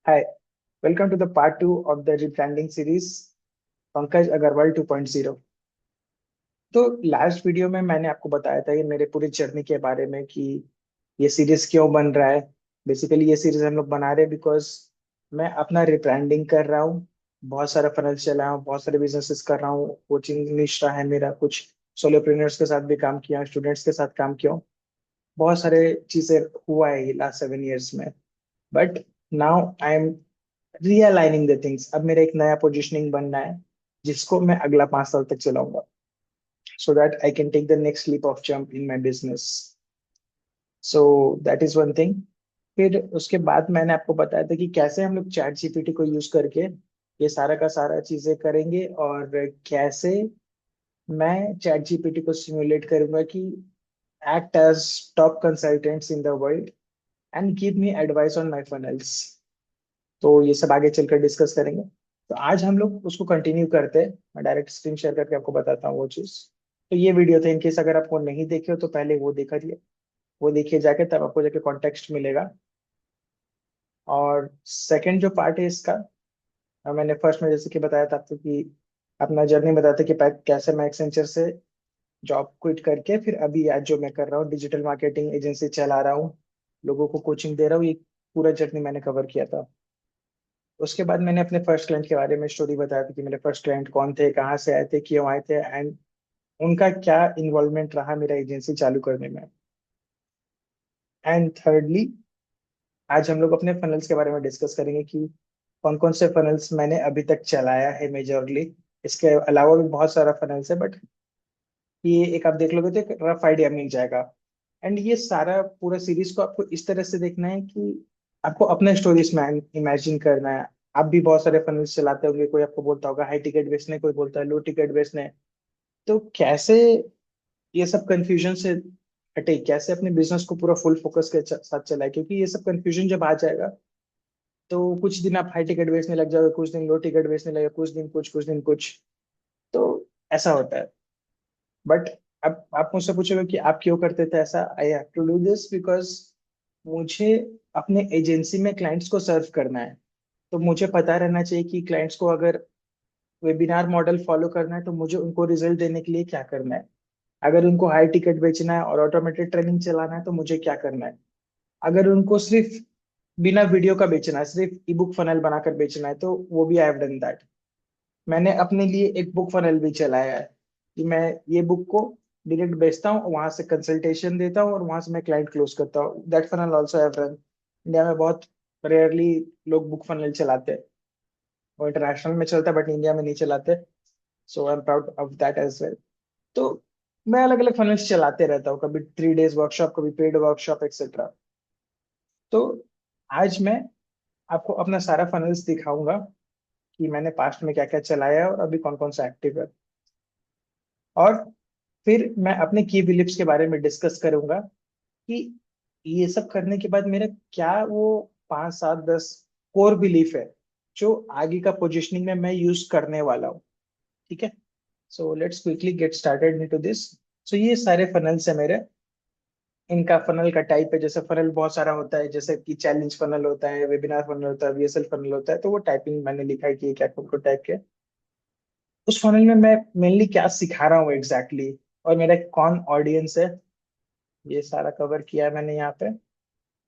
Hi, welcome to the part 2 of the rebranding series, Pankaj Agarwal 2.0। तो last video में मैंने आपको बताया था ये मेरे पूरी जर्नी के बारे में कि ये सीरीज क्यों बन रहा है। बेसिकली ये सीरीज हम लोग बना रहे हैं बिकॉज मैं अपना रिब्रांडिंग कर रहा हूँ। बहुत सारा फनल चला हूँ, बहुत सारे बिजनेसेस कर रहा हूँ, कोचिंग निष्ठा है मेरा, कुछ सोलोप्रेन्योर्स के साथ भी काम किया, स्टूडेंट्स के साथ काम किया हूँ। बहुत सारे चीजें हुआ है ये लास्ट 7 years में। But now I am realigning the things. अब मेरा एक नया पोजीशनिंग बनना है जिसको मैं अगला 5 साल तक चलाऊंगा, so that I can take the next leap of jump in my business. So that is one thing। फिर उसके बाद मैंने आपको बताया था कि कैसे हम लोग चैट जीपीटी को यूज करके ये सारा का सारा चीजें करेंगे, और कैसे मैं चैट जीपीटी को सिमुलेट करूंगा कि act as top consultants in the world and give me advice on my funnels। तो ये सब आगे चलकर डिस्कस करेंगे। तो आज हम लोग उसको कंटिन्यू करते हैं। मैं डायरेक्ट स्क्रीन शेयर करके आपको बताता हूँ वो चीज। तो ये वीडियो था, इनकेस अगर आपको नहीं देखे हो तो पहले वो देखा दिए, वो देखिए जाके, तब आपको जाके कॉन्टेक्स्ट मिलेगा। और सेकंड जो पार्ट है इसका, मैंने फर्स्ट में जैसे कि बताया था आपको कि अपना जर्नी बताया था कि कैसे मैं एक्सेंचर से जॉब क्विट करके फिर अभी आज जो मैं कर रहा हूँ, डिजिटल मार्केटिंग एजेंसी चला रहा हूँ, लोगों को कोचिंग दे रहा हूँ, ये पूरा जर्नी मैंने कवर किया था। उसके बाद मैंने अपने फर्स्ट क्लाइंट के बारे में स्टोरी बताया था कि मेरे फर्स्ट क्लाइंट कौन थे, कहाँ से आए थे, क्यों आए थे, एंड उनका क्या इन्वॉल्वमेंट रहा मेरा एजेंसी चालू करने में। एंड थर्डली, आज हम लोग अपने फनल्स के बारे में डिस्कस करेंगे कि कौन कौन से फनल्स मैंने अभी तक चलाया है मेजरली। इसके अलावा भी बहुत सारा फनल्स है, बट ये एक आप देख लोगे तो एक रफ आइडिया मिल जाएगा। एंड ये सारा पूरा सीरीज को आपको इस तरह से देखना है कि आपको अपना स्टोरीज में इमेजिन करना है। आप भी बहुत सारे फनल्स चलाते होंगे, कोई आपको बोलता होगा हाई टिकट बेचने, कोई बोलता है लो टिकट बेचने। तो कैसे ये सब कंफ्यूजन से हटे, कैसे अपने बिजनेस को पूरा फुल फोकस के साथ चलाए, क्योंकि ये सब कंफ्यूजन जब आ जाएगा तो कुछ दिन आप हाई टिकट बेचने लग जाओगे, कुछ दिन लो टिकट बेचने लगे, कुछ दिन कुछ, कुछ दिन कुछ। तो ऐसा होता है। बट अब आप मुझसे पूछोगे कि आप क्यों करते थे ऐसा। I have to do this because मुझे अपने एजेंसी में क्लाइंट्स को सर्व करना है। तो मुझे पता रहना चाहिए कि क्लाइंट्स को अगर वेबिनार मॉडल फॉलो करना है तो मुझे उनको रिजल्ट देने के लिए क्या करना है। अगर उनको हाई टिकट बेचना है और ऑटोमेटेड ट्रेनिंग चलाना है तो मुझे क्या करना है। अगर उनको सिर्फ बिना वीडियो का बेचना है, सिर्फ ई बुक फनल बनाकर बेचना है, तो वो भी आई हैव डन दैट। मैंने अपने लिए एक बुक फनल भी चलाया है कि मैं ये बुक को डायरेक्ट बेचता हूँ, वहां से कंसल्टेशन देता हूँ और वहां से मैं क्लाइंट क्लोज करता हूँ। That funnel also have run. India में बहुत रेयरली लोग बुक फनल चलाते हैं। वो इंटरनेशनल में चलता है बट इंडिया में नहीं चलाते। So I am proud of that as well. तो मैं अलग अलग फनल्स चलाते रहता हूँ, कभी 3 days वर्कशॉप, कभी पेड वर्कशॉप एक्सेट्रा। तो आज मैं आपको अपना सारा फनल्स दिखाऊंगा कि मैंने पास्ट में क्या क्या चलाया है और अभी कौन कौन सा एक्टिव है। और फिर मैं अपने की बिलीफ्स के बारे में डिस्कस करूंगा कि ये सब करने के बाद मेरा क्या वो 5 7 10 कोर बिलीफ है जो आगे का पोजिशनिंग में मैं यूज करने वाला हूँ। ठीक है। So let's quickly get started into this. So ये सारे फनल्स है मेरे। इनका फनल का टाइप है, जैसे फनल बहुत सारा होता है, जैसे कि चैलेंज फनल होता है, वेबिनार फनल होता है, वीएसएल फनल होता है। तो वो टाइपिंग मैंने लिखा है कि क्या कौन टाइप के। उस फनल में मैं मेनली क्या सिखा रहा हूँ एग्जैक्टली exactly, और मेरा कौन ऑडियंस है, ये सारा कवर किया है मैंने यहाँ पे।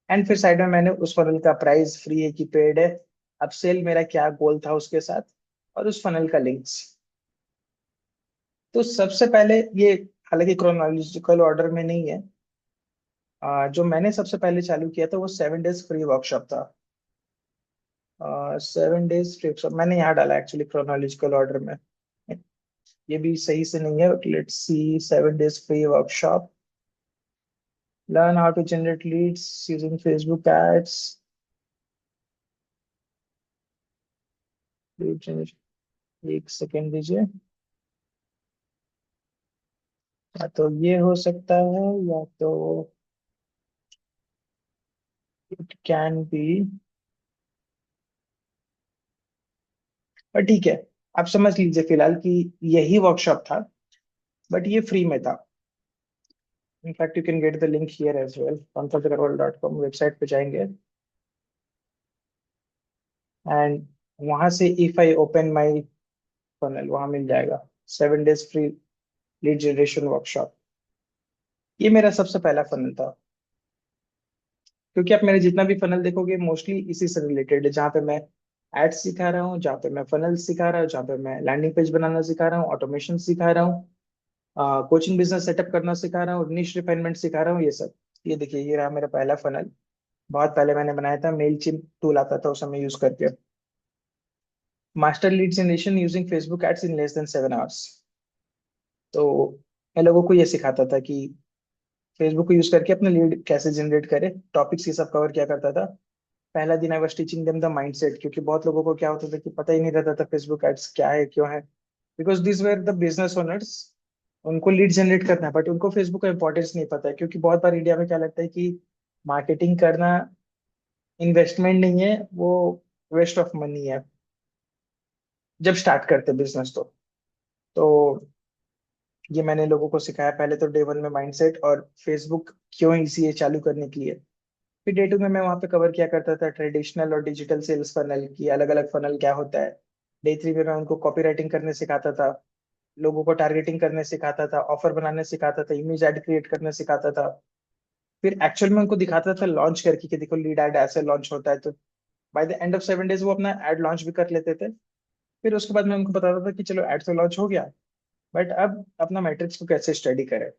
एंड फिर साइड में मैंने उस फनल का प्राइस फ्री है कि पेड है, अपसेल मेरा क्या गोल था उसके साथ, और उस फनल का लिंक्स। तो सबसे पहले ये, हालांकि क्रोनोलॉजिकल ऑर्डर में नहीं है, जो मैंने सबसे पहले चालू किया था वो 7 days फ्री वर्कशॉप था। 7 days फ्री वर्कशॉप मैंने यहाँ डाला एक्चुअली क्रोनोलॉजिकल ऑर्डर में। ये भी सही से नहीं है, let's see. 7 days free workshop, learn how to generate leads using Facebook ads, lead generation. एक सेकेंड दीजिए। या तो ये हो सकता है, या तो इट कैन बी, पर ठीक है। आप समझ लीजिए फिलहाल कि यही वर्कशॉप था, बट ये फ्री में था। In fact you can get the link here as well, Pankaj Agarwal dot com website पे जाएंगे। एंड वहां से if I open my funnel, वहां मिल जाएगा 7 days free lead generation workshop. ये मेरा सबसे पहला फनल था, क्योंकि आप मेरे जितना भी फनल देखोगे मोस्टली इसी से रिलेटेड है, जहाँ पे मैं एड्स सिखा रहा हूँ, जहाँ पे मैं फनल सिखा रहा हूँ, जहाँ पे मैं लैंडिंग पेज बनाना सिखा रहा हूँ, ऑटोमेशन सिखा रहा हूँ, कोचिंग बिजनेस सेटअप करना सिखा रहा हूँ, निश रिफाइनमेंट सिखा रहा हूँ, ये सब। ये देखिए, ये रहा मेरा पहला फनल। बहुत पहले मैंने बनाया था, मेल चिप टूल आता था उस समय यूज करके। Master lead generation using Facebook ads in less than 7 hours। तो मैं लोगों को ये सिखाता था कि फेसबुक को यूज करके अपना लीड कैसे जनरेट करे, टॉपिक्स ये सब कवर किया करता था। पहला दिन I was teaching them the mindset, क्योंकि बहुत लोगों को क्या होता था कि पता ही नहीं रहता था फेसबुक एड्स क्या है, क्यों है। Because this were the business owners, उनको लीड जनरेट करना है, बट उनको फेसबुक का इंपॉर्टेंस नहीं पता है, क्योंकि बहुत बार इंडिया में क्या लगता है कि मार्केटिंग करना इन्वेस्टमेंट नहीं है, वो वेस्ट ऑफ मनी है जब स्टार्ट करते बिजनेस। तो ये मैंने लोगों को सिखाया पहले तो डे 1 में माइंडसेट और फेसबुक क्यों इजी है चालू करने के लिए। फिर डे 2 में मैं वहां पे कवर किया करता था ट्रेडिशनल और डिजिटल सेल्स फनल की, अलग अलग फनल क्या होता है। डे 3 में मैं उनको कॉपी राइटिंग करने सिखाता था, लोगों को टारगेटिंग करने सिखाता था, ऑफर बनाने सिखाता था, इमेज ऐड क्रिएट करने सिखाता था। फिर एक्चुअल में उनको दिखाता था लॉन्च करके कि देखो लीड ऐड ऐसे लॉन्च होता है। तो by the end of 7 days वो अपना एड लॉन्च भी कर लेते थे। फिर उसके बाद मैं उनको बताता था कि चलो एड तो लॉन्च हो गया, बट अब अपना मैट्रिक्स को कैसे स्टडी करें।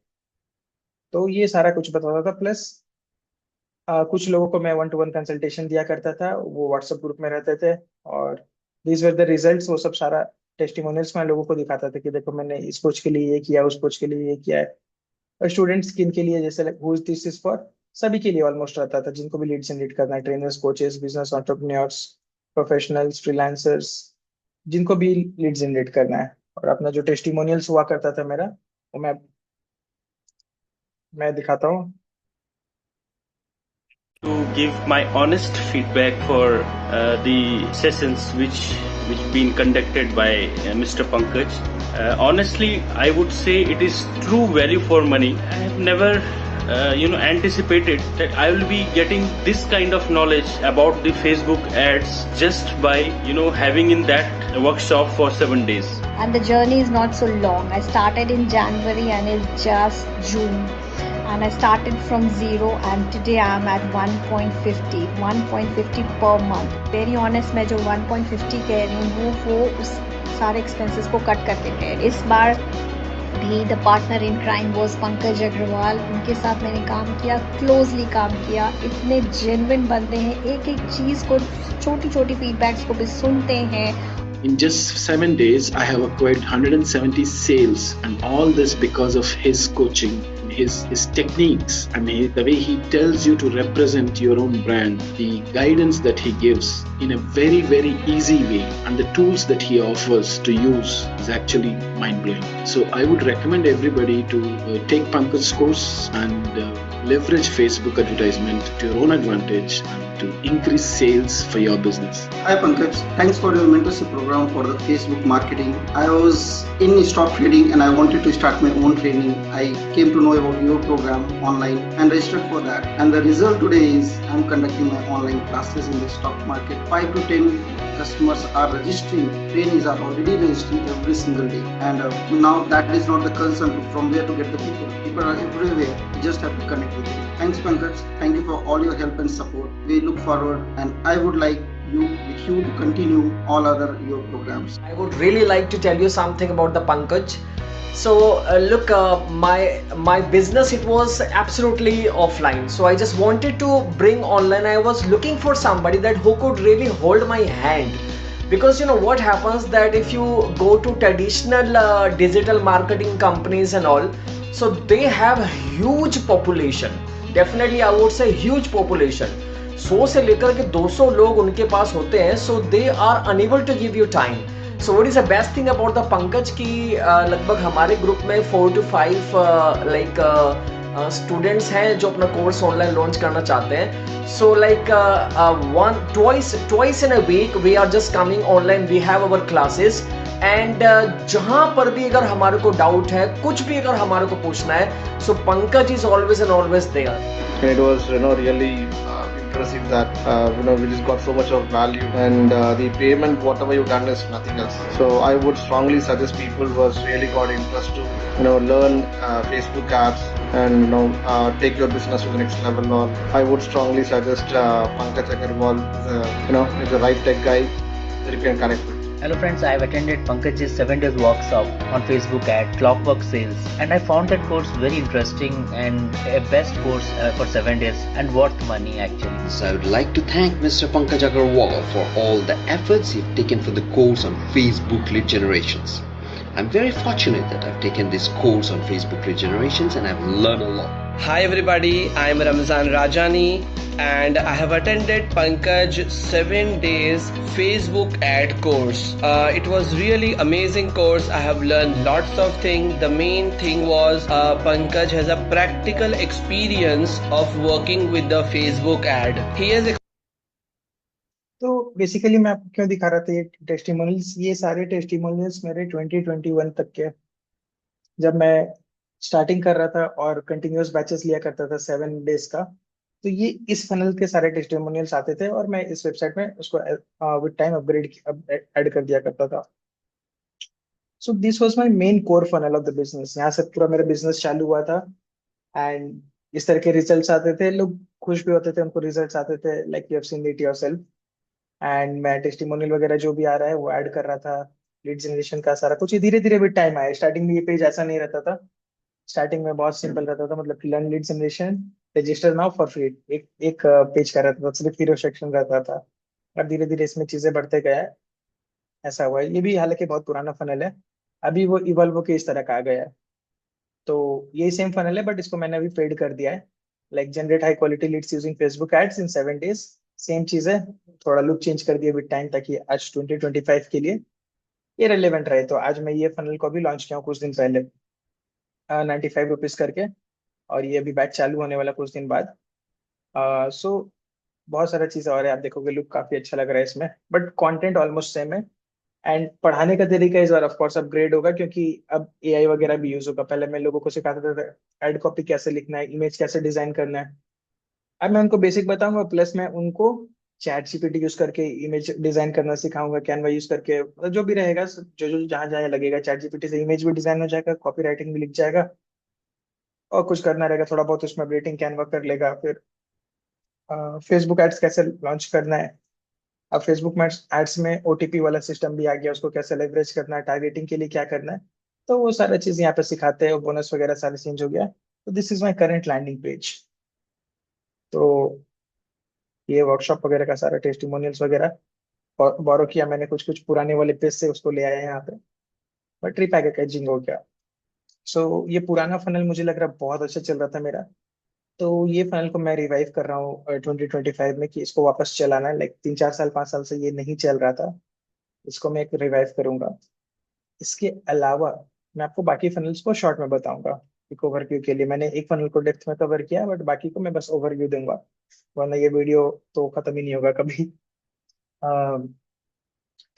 तो ये सारा कुछ बताता था। प्लस कुछ लोगों को मैं 1-to-1 कंसल्टेशन दिया करता था, वो व्हाट्सएप ग्रुप में रहते थे। और दीज वर द रिजल्ट्स, वो सब सारा टेस्टिमोनियल्स मैं लोगों को दिखाता था कि देखो मैंने इस कोच के लिए ये किया, उस कोच के लिए ये किया है। और स्टूडेंट्स किन के लिए, जैसे हु दिस इज फॉर, सभी के लिए ऑलमोस्ट रहता था, जिनको भी लीड जनरेट करना है, trainers, coaches, business entrepreneurs, professionals, freelancers, जिनको भी लीड जनरेट करना है। और अपना जो टेस्टिमोनियल्स हुआ करता था मेरा, वो मैं दिखाता हूँ। To give my honest feedback for the sessions which been conducted by Mr. Pankaj. Honestly, I would say it is true value for money. I have never anticipated that I will be getting this kind of knowledge about the Facebook ads just by having in that workshop for 7 days. And the journey is not so long. I started in January and it's just June. And I started from zero and today I'm at 1.50 per month. Very honest, मैं जो 1.50 कह रही हूँ वो उस सारे expenses को cut करके कह रही। इस बार भी the partner in crime was Pankaj Agarwal. उनके साथ मैंने काम किया, क्लोजली काम किया। इतने जेन्युइन बंदे हैं, एक एक चीज़ को, छोटी छोटी फीडबैक्स को भी सुनते हैं। In just 7 days, I have acquired 170 sales, and all this because of his coaching, his techniques, and the way he tells you to represent your own brand, the guidance that he gives in a very, very easy way, and the tools that he offers to use is actually mind-blowing. So I would recommend everybody to take Pankaj's course and leverage Facebook advertisement to your own advantage and to increase sales for your business. Hi Pankaj, thanks for your mentorship program for the Facebook marketing. I was in stock trading and I wanted to start my own training. I came to know about your program online and registered for that. And the result today is I'm conducting my online classes in the stock market. 5 to 10 customers are registering. Trainees are already registering every single day. And now that is not the concern from where to get the people. People are everywhere. You just have to connect with them. Thanks Pankaj. Thank you for all your help and support. We look forward and I would like you to continue all other your programs. I would really like to tell you something about the Pankaj. So look, my business, it was absolutely offline, so I just wanted to bring online. I was looking for somebody that who could really hold my hand, because you know what happens that if you go to traditional digital marketing companies and all, so they have huge population, definitely I would say huge population, 100 से लेकर के 200 लोग उनके पास होते हैं, so they are unable to give you time. So what is the best thing about the Pankaj कि लगभग हमारे ग्रुप में 4 to 5 स्टूडेंट्स हैं जो अपना कोर्स ऑनलाइन लॉन्च करना चाहते हैं. So like twice in a week we are just coming online, we have our classes, and जहाँ पर भी अगर हमारे को डाउट है, कुछ भी अगर हमारे को पूछना है, so Pankaj is always and always there. It was really received that, which has got so much of value, and the payment, whatever you've done, is nothing else. So I would strongly suggest people who has really got interest to, learn Facebook ads and take your business to the next level. Or I would strongly suggest Pankaj Agarwal is the right tech guy that you can connect with. Hello friends, I have attended Pankaj's 7 days workshop on Facebook at Clockwork Sales, and I found that course very interesting and a best course for 7 days and worth money actually. So I would like to thank Mr. Pankaj Agarwal for all the efforts he's taken for the course on Facebook lead generations. I'm very fortunate that I've taken this course on Facebook lead generations and I've learned a lot. Hi everybody, I'm Ramzan Rajani and I have attended Pankaj 7 days Facebook ad course. It was really amazing course. I have learned lots of things. The main thing was Pankaj has a practical experience of working with the Facebook ad. He has तो basically मैं आपको क्यों दिखा रहा था ये testimonials, ये सारे टेस्टिमोनियल्स मेरे 2021 तक के, जब मैं स्टार्टिंग कर रहा था और कंटिन्यूअस बैचेस लिया करता था 7 डेज का। तो ये इस फनल के सारे टेस्टिमोनियल्स आते थे और मैं इस वेबसाइट में उसको विद टाइम अपग्रेड ऐड कर दिया करता था। So this was my main core funnel of the business. यहाँ से पूरा मेरा बिजनेस चालू हुआ था एंड इस तरह के रिजल्ट्स आते थे, लोग खुश भी होते थे, उनको रिजल्ट्स आते थे, like you have seen it yourself. And मैं टेस्टिमोनियल वगैरह जो भी आ रहा है वो ऐड कर रहा था, लीड जनरेशन का सारा कुछ। धीरे धीरे भी टाइम आया। स्टार्टिंग में ये पेज ऐसा नहीं रहता था, स्टार्टिंग में बहुत सिंपल रहता था, मतलब learn lead generation, register now for free, एक पेज का रहता था, सिर्फ हीरो सेक्शन रहता था। और धीरे धीरे इसमें चीजें बढ़ते गया है, ऐसा हुआ है। ये भी हालांकि बहुत पुराना फनल है, अभी वो इवॉल्व होके इस तरह का आ गया है। तो यही सेम फनल है बट इसको मैंने अभी पेड कर दिया है, like generate high quality leads using Facebook ads in 7 days. Same चीज है, थोड़ा लुक चेंज कर दिया विद टाइम ताकि आज 2025 के लिए ये रेलेवेंट रहे। तो आज मैं ये फनल को भी लॉन्च किया हूँ कुछ दिन पहले 95 रुपीज करके, और ये अभी बैच चालू होने वाला कुछ दिन बाद। सो बहुत सारा चीज़ और है, आप देखोगे लुक काफी अच्छा लग रहा है इसमें, बट कंटेंट ऑलमोस्ट सेम है। एंड पढ़ाने का तरीका इस बार ऑफ कोर्स अपग्रेड होगा क्योंकि अब एआई वगैरह भी यूज होगा। पहले मैं लोगों को सिखाता था एड कॉपी कैसे लिखना है, इमेज कैसे डिजाइन करना है, अब मैं उनको बेसिक बताऊंगा, प्लस मैं उनको चैट जीपीटी यूज करके इमेज डिजाइन करना सिखाऊंगा, कैनवा यूज करके, मतलब जो भी रहेगा, जो जो जहां जहां लगेगा चैट जीपीटी से इमेज भी डिजाइन हो जाएगा, कॉपी राइटिंग भी लिख जाएगा, और कुछ करना रहेगा थोड़ा बहुत उसमें अपडेटिंग कैनवा कर लेगा। फिर फेसबुक एड्स कैसे लॉन्च करना है, अब फेसबुक एड्स में ओटीपी वाला सिस्टम भी आ गया, उसको कैसे लेवरेज करना है, टारगेटिंग के लिए क्या करना है, तो वो सारा चीज यहाँ पे सिखाते हैं। बोनस वगैरह सारे चेंज हो गया। तो this is my current landing page. तो ये वर्कशॉप वगैरह का सारा टेस्टिमोनियल्स वगैरह बोरो किया मैंने, कुछ कुछ पुराने वाले पेज से उसको ले आया यहाँ पे, बट रिपैकेजिंग हो गया। सो ये पुराना फनल मुझे लग रहा बहुत अच्छा चल रहा था मेरा, तो ये फनल को मैं रिवाइव कर रहा हूँ 2025 में कि इसको वापस चलाना है। लाइक 3-4 साल 5 साल से ये नहीं चल रहा था, इसको मैं एक रिवाइव करूंगा। इसके अलावा मैं आपको बाकी फनल्स को शॉर्ट में बताऊंगा। एक ओवरव्यू के लिए मैंने एक फनल को डेप्थ में कवर किया, बट बाकी को मैं बस ओवरव्यू दूंगा, वरना ये वीडियो तो खत्म ही नहीं होगा कभी।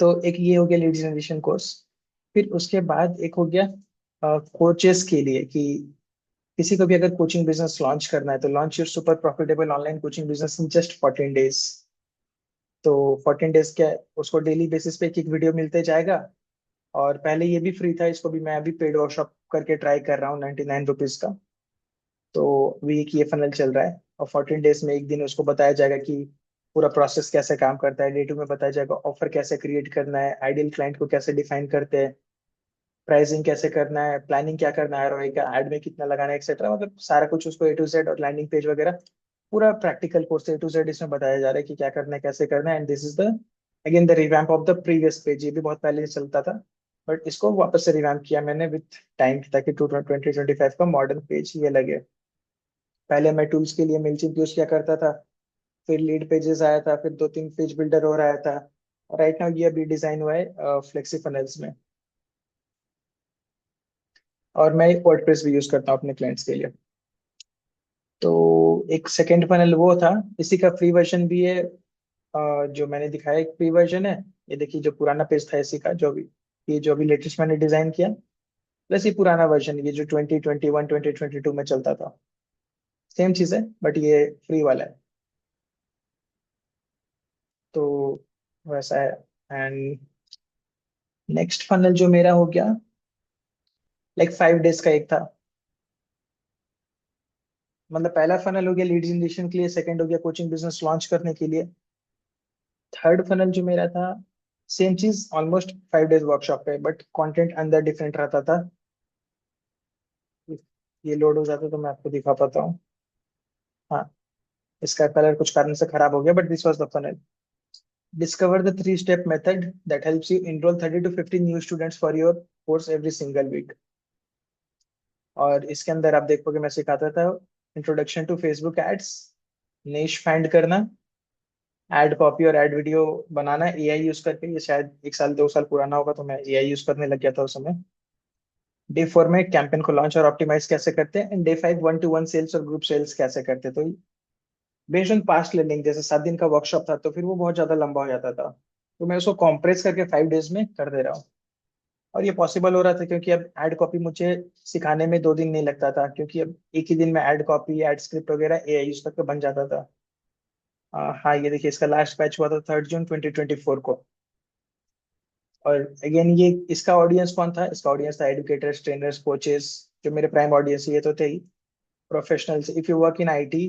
तो एक ये हो गया लीड जनरेशन कोर्स। फिर उसके बाद एक हो गया कोचेस के लिए, कि किसी को भी अगर कोचिंग बिजनेस लॉन्च करना है तो launch your super profitable online coaching business in just 14 days. तो 14 डेज क्या, उसको डेली बेसिस पे एक एक वीडियो मिलते जाएगा, और पहले ये भी फ्री था, इसको भी मैं अभी पेड वर्कशॉप करके ट्राई कर रहा हूँ 99 रुपीज का। तो वीक ये फनल चल रहा है, और 14 डेज में एक दिन उसको बताया जाएगा कि पूरा प्रोसेस कैसे काम करता है, डे 2 में बताया जाएगा ऑफर कैसे क्रिएट करना है, आइडियल क्लाइंट को कैसे डिफाइन करते हैं, प्राइसिंग कैसे करना है, प्लानिंग क्या करना है, आरओआई का एड में कितना लगाना है, एक्सेट्रा। मतलब सारा कुछ उसको A to Z, और लैंडिंग पेज वगैरह पूरा practical course A to Z इसमें बताया जा रहा है कि क्या करना है, कैसे करना है। And this is the again the revamp of the previous page. ये भी बहुत पहले से चलता था, बट इसको वापस से रिवैम्प किया मैंने विथ टाइम, ताकि 2025 का मॉडर्न पेज ये लगे। पहले मैं टूल्स के लिए मेलचिम्प यूज किया करता था, फिर लीड पेजेस आया था, फिर 2-3 पेज बिल्डर हो रहा था, और राइट नाउ ये अभी डिजाइन हुआ है फ्लेक्सी फनल्स में। और मैं वर्डप्रेस भी यूज करता हूँ अपने क्लाइंट्स के लिए। तो एक सेकेंड फनल वो था, इसी का फ्री वर्जन भी है, जो मैंने दिखाया एक फ्री वर्जन है। ये देखिए जो पुराना पेज था इसी का, जो भी लेटेस्ट मैंने डिजाइन किया, प्लस ये पुराना वर्जन, ये जो 2021 2022 में चलता था, सेम चीज है बट ये फ्री वाला है। तो वैसा है। एंड नेक्स्ट फनल जो मेरा हो गया, लाइक 5 डेज का एक था। मतलब पहला फनल हो गया लीड जनरेशन के लिए, सेकंड हो गया कोचिंग बिजनेस लॉन्च करने के लिए, थर्ड फनल जो मेरा था सेम चीज, ऑलमोस्ट 5 डेज वर्कशॉप पे, बट कंटेंट अंदर डिफरेंट रहता था। ये लोड हो जाता तो मैं आपको दिखा पाता हूँ। हाँ, इसका कलर कुछ कारण से खराब हो गया, but this was the funnel. Discover the three-step method that helps you enroll 30 to 50 new students for your course every single week. और इसके अंदर आप देखोगे मैं सिखाता था इंट्रोडक्शन टू फेसबुक एड्स, निश फाइंड करना, एड कॉपी और एड वीडियो बनाना एआई यूज करके। ये शायद 1 साल 2 साल पुराना होगा, तो मैं एआई यूज करने लग गया था उस समय। डे 4 में कैंपेन को लॉन्च और ऑप्टिमाइज कैसे करते हैं, एंड डे 5 1-to-1 सेल्स और ग्रुप सेल्स कैसे करते हैं। तो बेस्ड ऑन पास्ट लर्निंग, जैसे 7 दिन का वर्कशॉप था तो फिर वो बहुत ज्यादा लंबा हो जाता था, तो मैं उसको कॉम्प्रेस करके 5 डेज में कर दे रहा हूँ। और ये पॉसिबल हो रहा था क्योंकि अब एड कॉपी मुझे सिखाने में 2 दिन नहीं लगता था, क्योंकि अब एक ही दिन में एड कॉपी एड स्क्रिप्ट वगैरह एआई यूज करके बन जाता था। हाँ, ये देखिए इसका लास्ट बैच हुआ था 3 जून 2024 को। और अगेन ये इसका ऑडियंस कौन था, इसका ऑडियंस था एडुकेटर्स, ट्रेनर्स, कोचेस, जो मेरे प्राइम ऑडियंस ये तो थे ही। Professionals, if you work in IT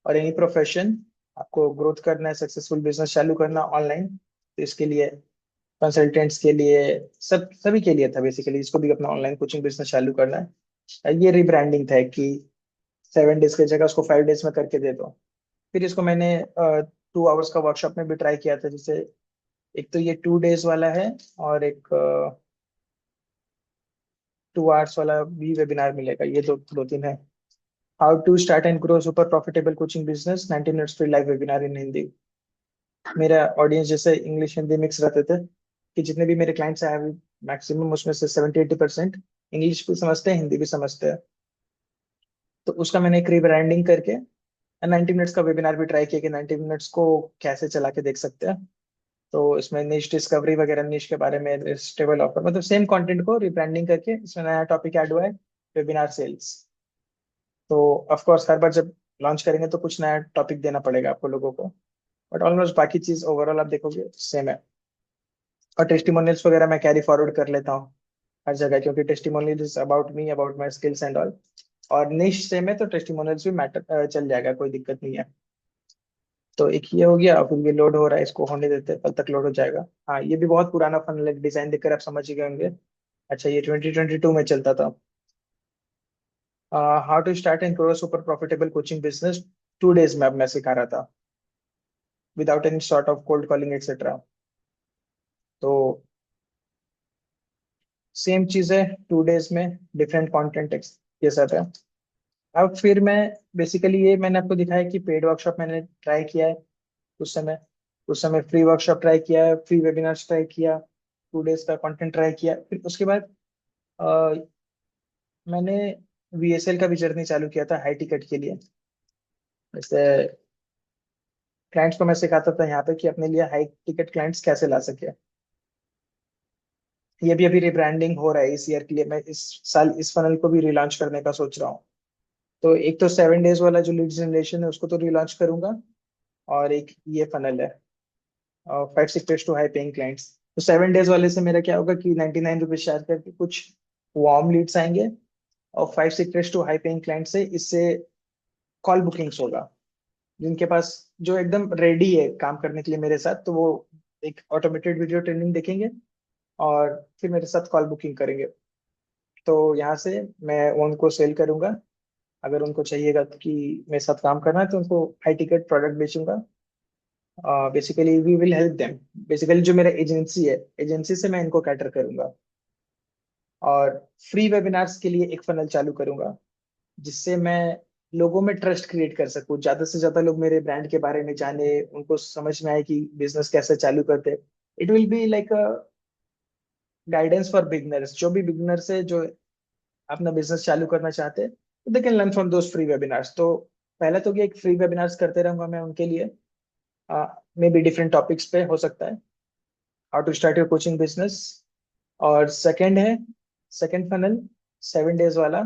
और एनी प्रोफेशन, आपको ग्रोथ करना है, सक्सेसफुल बिजनेस चालू करना ऑनलाइन, तो इसके लिए, कंसल्टेंट्स के लिए, सभी के लिए था बेसिकली, जिसको भी अपना ऑनलाइन कोचिंग बिजनेस चालू करना है। ये रिब्रांडिंग था कि 7 डेज की जगह उसको 5 डेज में करके दे दो। फिर इसको मैंने 2 आवर्स का वर्कशॉप में भी ट्राई किया था, जैसे एक तो ये 2 डेज वाला है, और एक 2 आवर्स वाला भी वेबिनार मिलेगा। ये दो तीन है। How to start and grow super profitable coaching business, 90 minutes free live webinar in Hindi. मेरा ऑडियंस जैसे इंग्लिश हिंदी मिक्स रहते थे, कि जितने भी मेरे क्लाइंट्स आए मैक्सिमम उसमें से 70-80% इंग्लिश भी समझते हैं, हिंदी भी समझते हैं। तो उसका मैंने एक रीब्रांडिंग करके 90 मिनट्स का वेबिनार भी ट्राई किया कि 90 मिनट्स को कैसे चला के देख सकते हैं। तो इसमें निश डिस्कवरी वगैरह, निश के बारे में, स्टेबल ऑफर, मतलब सेम कंटेंट को रिब्रांडिंग करके इसमें नया टॉपिक ऐड हुआ है, वेबिनार सेल्स। तो ऑफ कोर्स हर बार जब लॉन्च करेंगे तो कुछ नया टॉपिक देना पड़ेगा आपको लोगों को, बट ऑलमोस्ट बाकी चीज ओवरऑल आप देखोगे सेम है। और टेस्टिमोनियल्स वगैरह मैं कैरी फॉरवर्ड कर लेता हूँ हर जगह, क्योंकि testimonial is about me, about my skills and all. और निश सेम है तो टेस्टिमोनियल्स भी मैटर चल जाएगा, कोई दिक्कत नहीं है। तो एक ये हो गया, फिर ये लोड हो रहा है, इसको होने देते हैं, कल तक लोड हो जाएगा। हाँ, ये भी बहुत पुराना फन, डिजाइन देखकर आप समझ ही गए होंगे। अच्छा, ये 2022 में चलता था। How to start and grow super profitable coaching business, 2 days में अब मैं सिखा रहा था, without any sort of cold calling etcetera. तो सेम चीज है, 2 डेज में डिफरेंट कंटेंट ये सब है। अब फिर मैं बेसिकली, ये मैंने आपको दिखाया कि पेड वर्कशॉप मैंने ट्राई किया है उस समय फ्री वर्कशॉप ट्राई किया है, फ्री वेबिनार्स ट्राई किया, 2 डेज का कंटेंट ट्राई किया। फिर उसके बाद अ, मैंने वीएसएल का भी जर्नी चालू किया था हाई टिकट के लिए। जैसे क्लाइंट्स को मैं सिखाता था यहाँ पे कि अपने लिए हाई टिकट क्लाइंट्स कैसे ला सके। ये भी अभी रिब्रांडिंग हो रहा है इस ईयर के लिए, मैं इस साल इस फनल को भी रिलॉन्च करने का सोच रहा हूँ। तो एक तो 7 डेज वाला जो लीड जनरेशन है उसको तो रिलॉन्च करूंगा, और एक ये फनल है 5 secrets to high paying clients. तो 7 डेज वाले से मेरा क्या होगा कि 99 रुपीज चार्ज करके कुछ वार्म लीड्स आएंगे, और 5 secrets to high paying client से इससे कॉल बुकिंग्स होगा, जिनके पास, जो एकदम रेडी है काम करने के लिए मेरे साथ, तो वो एक ऑटोमेटेड वीडियो ट्रेनिंग देखेंगे और फिर मेरे साथ कॉल बुकिंग करेंगे। तो यहाँ से मैं उनको सेल करूंगा, अगर उनको चाहिएगा कि मेरे साथ काम करना है तो उनको हाई टिकट प्रोडक्ट बेचूंगा। Basically we will help them, basically जो मेरा एजेंसी है, एजेंसी से मैं इनको कैटर करूंगा। और फ्री वेबिनार्स के लिए एक फनल चालू करूंगा, जिससे मैं लोगों में ट्रस्ट क्रिएट कर सकूं, ज्यादा से ज्यादा लोग मेरे ब्रांड के बारे में जाने, उनको समझ में आए कि बिजनेस कैसे चालू करते। It will be like a guidance for beginners, जो भी बिगनर्स है जो अपना बिजनेस चालू करना चाहते हैं, तो they can learn from those free webinars. तो पहले तो ये एक फ्री वेबिनार्स करते रहूंगा मैं उनके लिए, मे बी डिफरेंट टॉपिक्स पे हो सकता है, how to start your coaching business. और सेकंड है, सेकंड फनल 7 डेज वाला।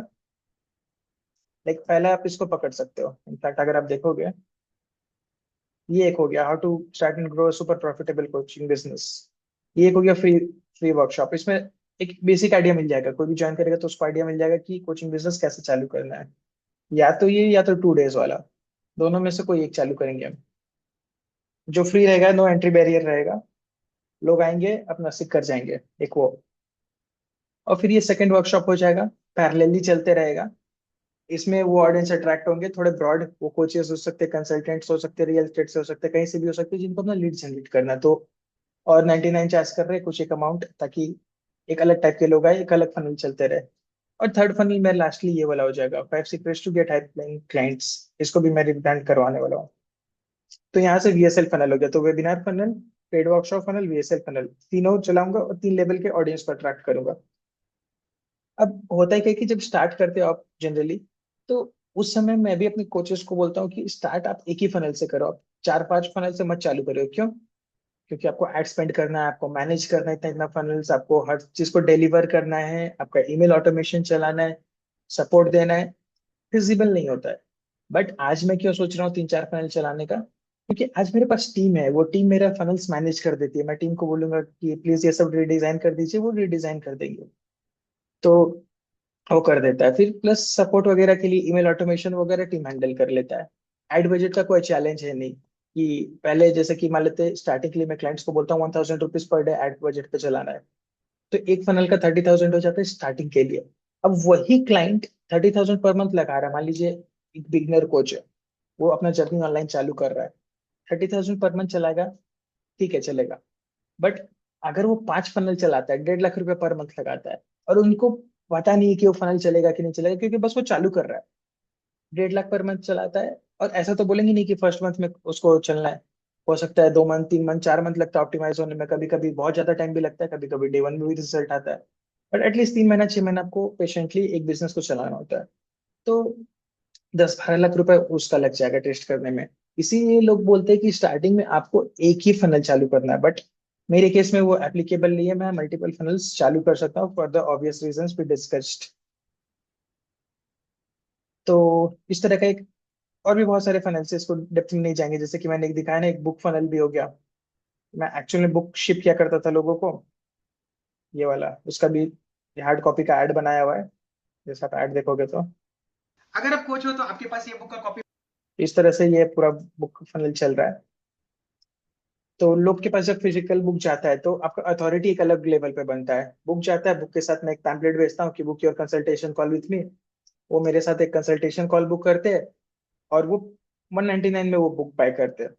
लाइक पहले आप इसको पकड़ सकते हो, इनफैक्ट अगर आप देखोगे ये एक हो गया, how to start and grow super profitable coaching business. ये एक हो गया फ्री फ्री वर्कशॉप। इसमें एक बेसिक आइडिया मिल जाएगा, कोई भी ज्वाइन करेगा तो उसको आइडिया मिल जाएगा कि कोचिंग बिजनेस कैसे चालू करना है। या तो ये, या तो 2 days वाला, दोनों में से कोई एक चालू करेंगे हम। जो फ्री रहेगा, नो एंट्री बैरियर रहेगा, लोग आएंगे अपना सीख कर जाएंगे, एक वो। और फिर ये सेकंड वर्कशॉप हो जाएगा, पैरेलली चलते रहेगा। इसमें वो ऑडियंस अट्रैक्ट होंगे थोड़े ब्रॉड, वो कोचेस हो सकते हैं, कंसल्टेंट्स हो सकते हैं, रियल एस्टेट से हो सकते हैं, कहीं से भी हो सकते हैं, जिनको अपना लीड जनरेट करना है। तो और 99 चार्ज कर रहे हैं कुछ एक अमाउंट, ताकि एक अलग टाइप के लोग आए, एक अलग फनल चलते रहे। और थर्ड फनल में लास्टली ये वाला हो जाएगा, 5 secrets to get high playing clients. इसको भी मैं रिब्रांड करवाने वाला हूँ। तो यहाँ से VSL फनल हो गया, तो webinar funnel, paid workshop funnel, VSL funnel, तीनों चलाऊंगा और 3 लेवल के ऑडियंस को अट्रैक्ट करूंगा। अब होता है क्या कि जब स्टार्ट करते हो आप जनरली, तो उस समय मैं भी अपने कोचेस को बोलता हूँ कि स्टार्ट आप एक ही फनल से करो, आप 4-5 फनल से मत चालू करो। क्यों? क्योंकि आपको एड स्पेंड करना है, आपको मैनेज करना है इतना इतना फनल्स, आपको हर चीज को डिलीवर करना है, आपका ईमेल ऑटोमेशन चलाना है, सपोर्ट देना है, फिजिबल नहीं होता है। बट आज मैं क्यों सोच रहा हूँ 3-4 फनल चलाने का? क्योंकि आज मेरे पास टीम है, वो टीम मेरा फनल्स मैनेज कर देती है। मैं टीम को बोलूंगा कि प्लीज ये सब रीडिजाइन कर दीजिए, वो रीडिजाइन कर देंगे। तो वो कर देता है। फिर प्लस सपोर्ट वगैरह के लिए ईमेल ऑटोमेशन वगैरह टीम हैंडल कर लेता है। एड बजट का कोई चैलेंज है नहीं, कि पहले जैसे कि मान लेते स्टार्टिंग के लिए मैं क्लाइंट्स को बोलता हूँ 1000 rupees per day ad budget पे चलाना है, तो एक फनल का 30,000 हो जाता है स्टार्टिंग के लिए। अब वही क्लाइंट 30,000 पर मंथ लगा रहा है, मान लीजिए एक बिगनर कोच है, वो अपना जर्नी ऑनलाइन चालू कर रहा है, 30,000 पर मंथ चलाएगा, ठीक है चलेगा। बट अगर वो 5 फनल चलाता है, 1.5 लाख रुपए पर मंथ लगाता है, और उनको पता नहीं है कि वो फनल चलेगा कि नहीं चलेगा, क्योंकि बस वो चालू कर रहा है, 1.5 लाख पर मंथ चलाता है, और ऐसा तो बोलेंगे नहीं कि फर्स्ट मंथ में उसको चलना है। हो सकता है 2 मंथ, 3 मंथ, 4 मंथ लगता है ऑप्टिमाइज होने में, कभी कभी बहुत ज्यादा टाइम भी लगता है, कभी कभी डे 1 में भी रिजल्ट आता है। बट एटलीस्ट 3 महीना 6 महीना आपको पेशेंटली एक बिजनेस को चलाना होता है। तो 10-12 लाख रुपए उसका लग जाएगा टेस्ट करने में। इसीलिए लोग बोलते हैं कि स्टार्टिंग में आपको एक ही फनल चालू करना है, बट मेरे केस में वो एप्लीकेबल नहीं है, मैं मल्टीपल फनल्स चालू कर सकता हूँ for the obvious reasons we discussed. तो इस तरह का एक, और भी बहुत सारे फनल से, इसको डेप्थ में नहीं जाएंगे। जैसे कि मैंने एक दिखाया ना, एक बुक फनल भी हो गया। मैं एक्चुअली बुक शिप किया करता था लोगों को, ये वाला, उसका भी हार्ड कॉपी का ऐड बनाया हुआ है, जैसे आप ऐड देखोगे तो। अगर आप कोच हो तो आपके पास ये बुक का कॉपी, इस तरह से ये पूरा बुक फनल चल रहा है। तो लोग के पास जब फिजिकल बुक जाता है तो आपका अथॉरिटी एक अलग लेवल पे बनता है। बुक जाता है, बुक के साथ मैं एक पैम्पलेट भेजता हूँ कि book your consultation call with me. वो मेरे साथ एक कंसल्टेशन कॉल बुक करते हैं, और वो 199 में वो बुक बाय करते हैं,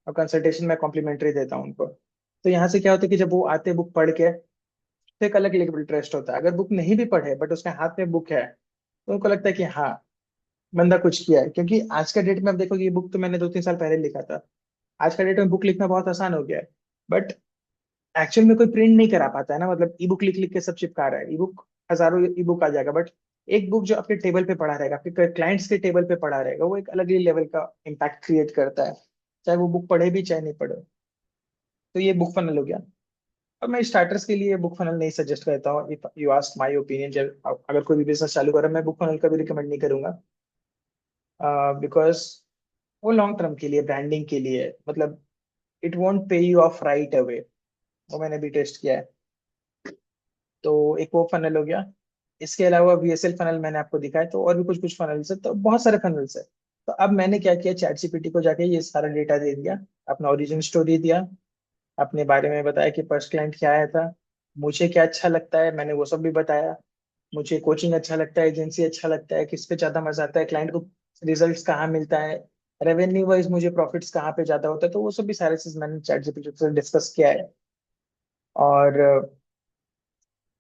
और कंसल्टेशन मैं कॉम्प्लीमेंट्री देता हूँ उनको। तो यहाँ से क्या होता है कि जब वो आते हैं बुक पढ़ के, तो एक अलग लेवल ट्रस्ट होता है। अगर बुक नहीं भी पढ़े बट उसके हाथ में बुक है, तो उनको लगता है कि हाँ, बंदा कुछ किया है। क्योंकि आज का डेट में आप देखो, ये बुक तो मैंने 2-3 साल पहले लिखा था, आज का डेट में बुक लिखना बहुत आसान हो गया है। बट एक्चुअल में कोई प्रिंट नहीं करा पाता है ना, मतलब ई बुक लिख लिख के सब चिपका रहा है। ई बुक, हजारों ई बुक आ जाएगा, बट एक बुक जो आपके टेबल पे पड़ा रहेगा, आपके क्लाइंट्स के टेबल पे पड़ा रहेगा, वो एक अलग ही लेवल का इम्पैक्ट क्रिएट करता है, चाहे वो बुक पढ़े भी चाहे नहीं पढ़े। तो ये बुक फनल हो गया। अब मैं स्टार्टर्स के लिए बुक फनल नहीं सजेस्ट करता हूँ। If you ask my opinion, जब अगर कोई भी बिजनेस चालू कर रहा है, मैं बुक फनल का भी रिकमेंड नहीं करूंगा, बिकॉज वो लॉन्ग टर्म के लिए, ब्रांडिंग के लिए, मतलब इट वॉन्ट पे यू ऑफ राइट अवे। वो मैंने भी टेस्ट किया है। तो एक वो फनल हो गया। इसके अलावा VSL फनल मैंने आपको दिखाया, तो और भी कुछ कुछ फनल्स है, तो बहुत सारे फनल्स है। तो अब मैंने क्या किया, चैट जीपीटी को जाके ये सारा डेटा दे दिया, अपना ओरिजिन स्टोरी दिया, अपने बारे में बताया कि फर्स्ट क्लाइंट क्या आया था, मुझे क्या अच्छा लगता है, मैंने वो सब भी बताया। मुझे कोचिंग अच्छा लगता है, एजेंसी अच्छा लगता है, किस पे ज्यादा मजा आता है, क्लाइंट को रिजल्ट्स कहाँ मिलता है, रेवेन्यू वाइज मुझे प्रॉफिट्स कहाँ पे ज्यादा होता है। तो वो सब भी सारे चीज मैंने चैट जीपीटी से डिस्कस किया है। और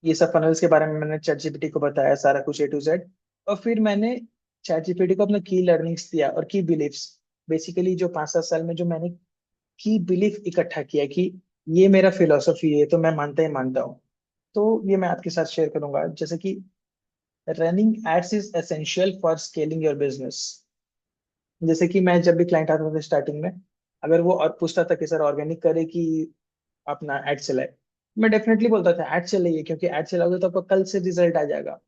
ये सब फनल्स के बारे में मैंने चैट जीपीटी को बताया सारा कुछ A to Z। और फिर मैंने चैट जीपीटी को अपना की लर्निंग्स दिया और की बिलीफ्स, बेसिकली जो 5-7 साल में जो मैंने की बिलीफ इकट्ठा किया कि ये मेरा फिलोसफी है, तो मैं मानता ही मानता हूँ। तो ये मैं आपके साथ शेयर करूंगा। जैसे कि running ads is essential for scaling your business. जैसे कि मैं जब भी क्लाइंट आता था स्टार्टिंग में, अगर वो और पूछता था कि सर ऑर्गेनिक करे कि अपना एड चलाए, मैं डेफिनेटली बोलता था एड चलाइए, क्योंकि एड चलाओगे तो आपको कल से रिजल्ट आ जाएगा।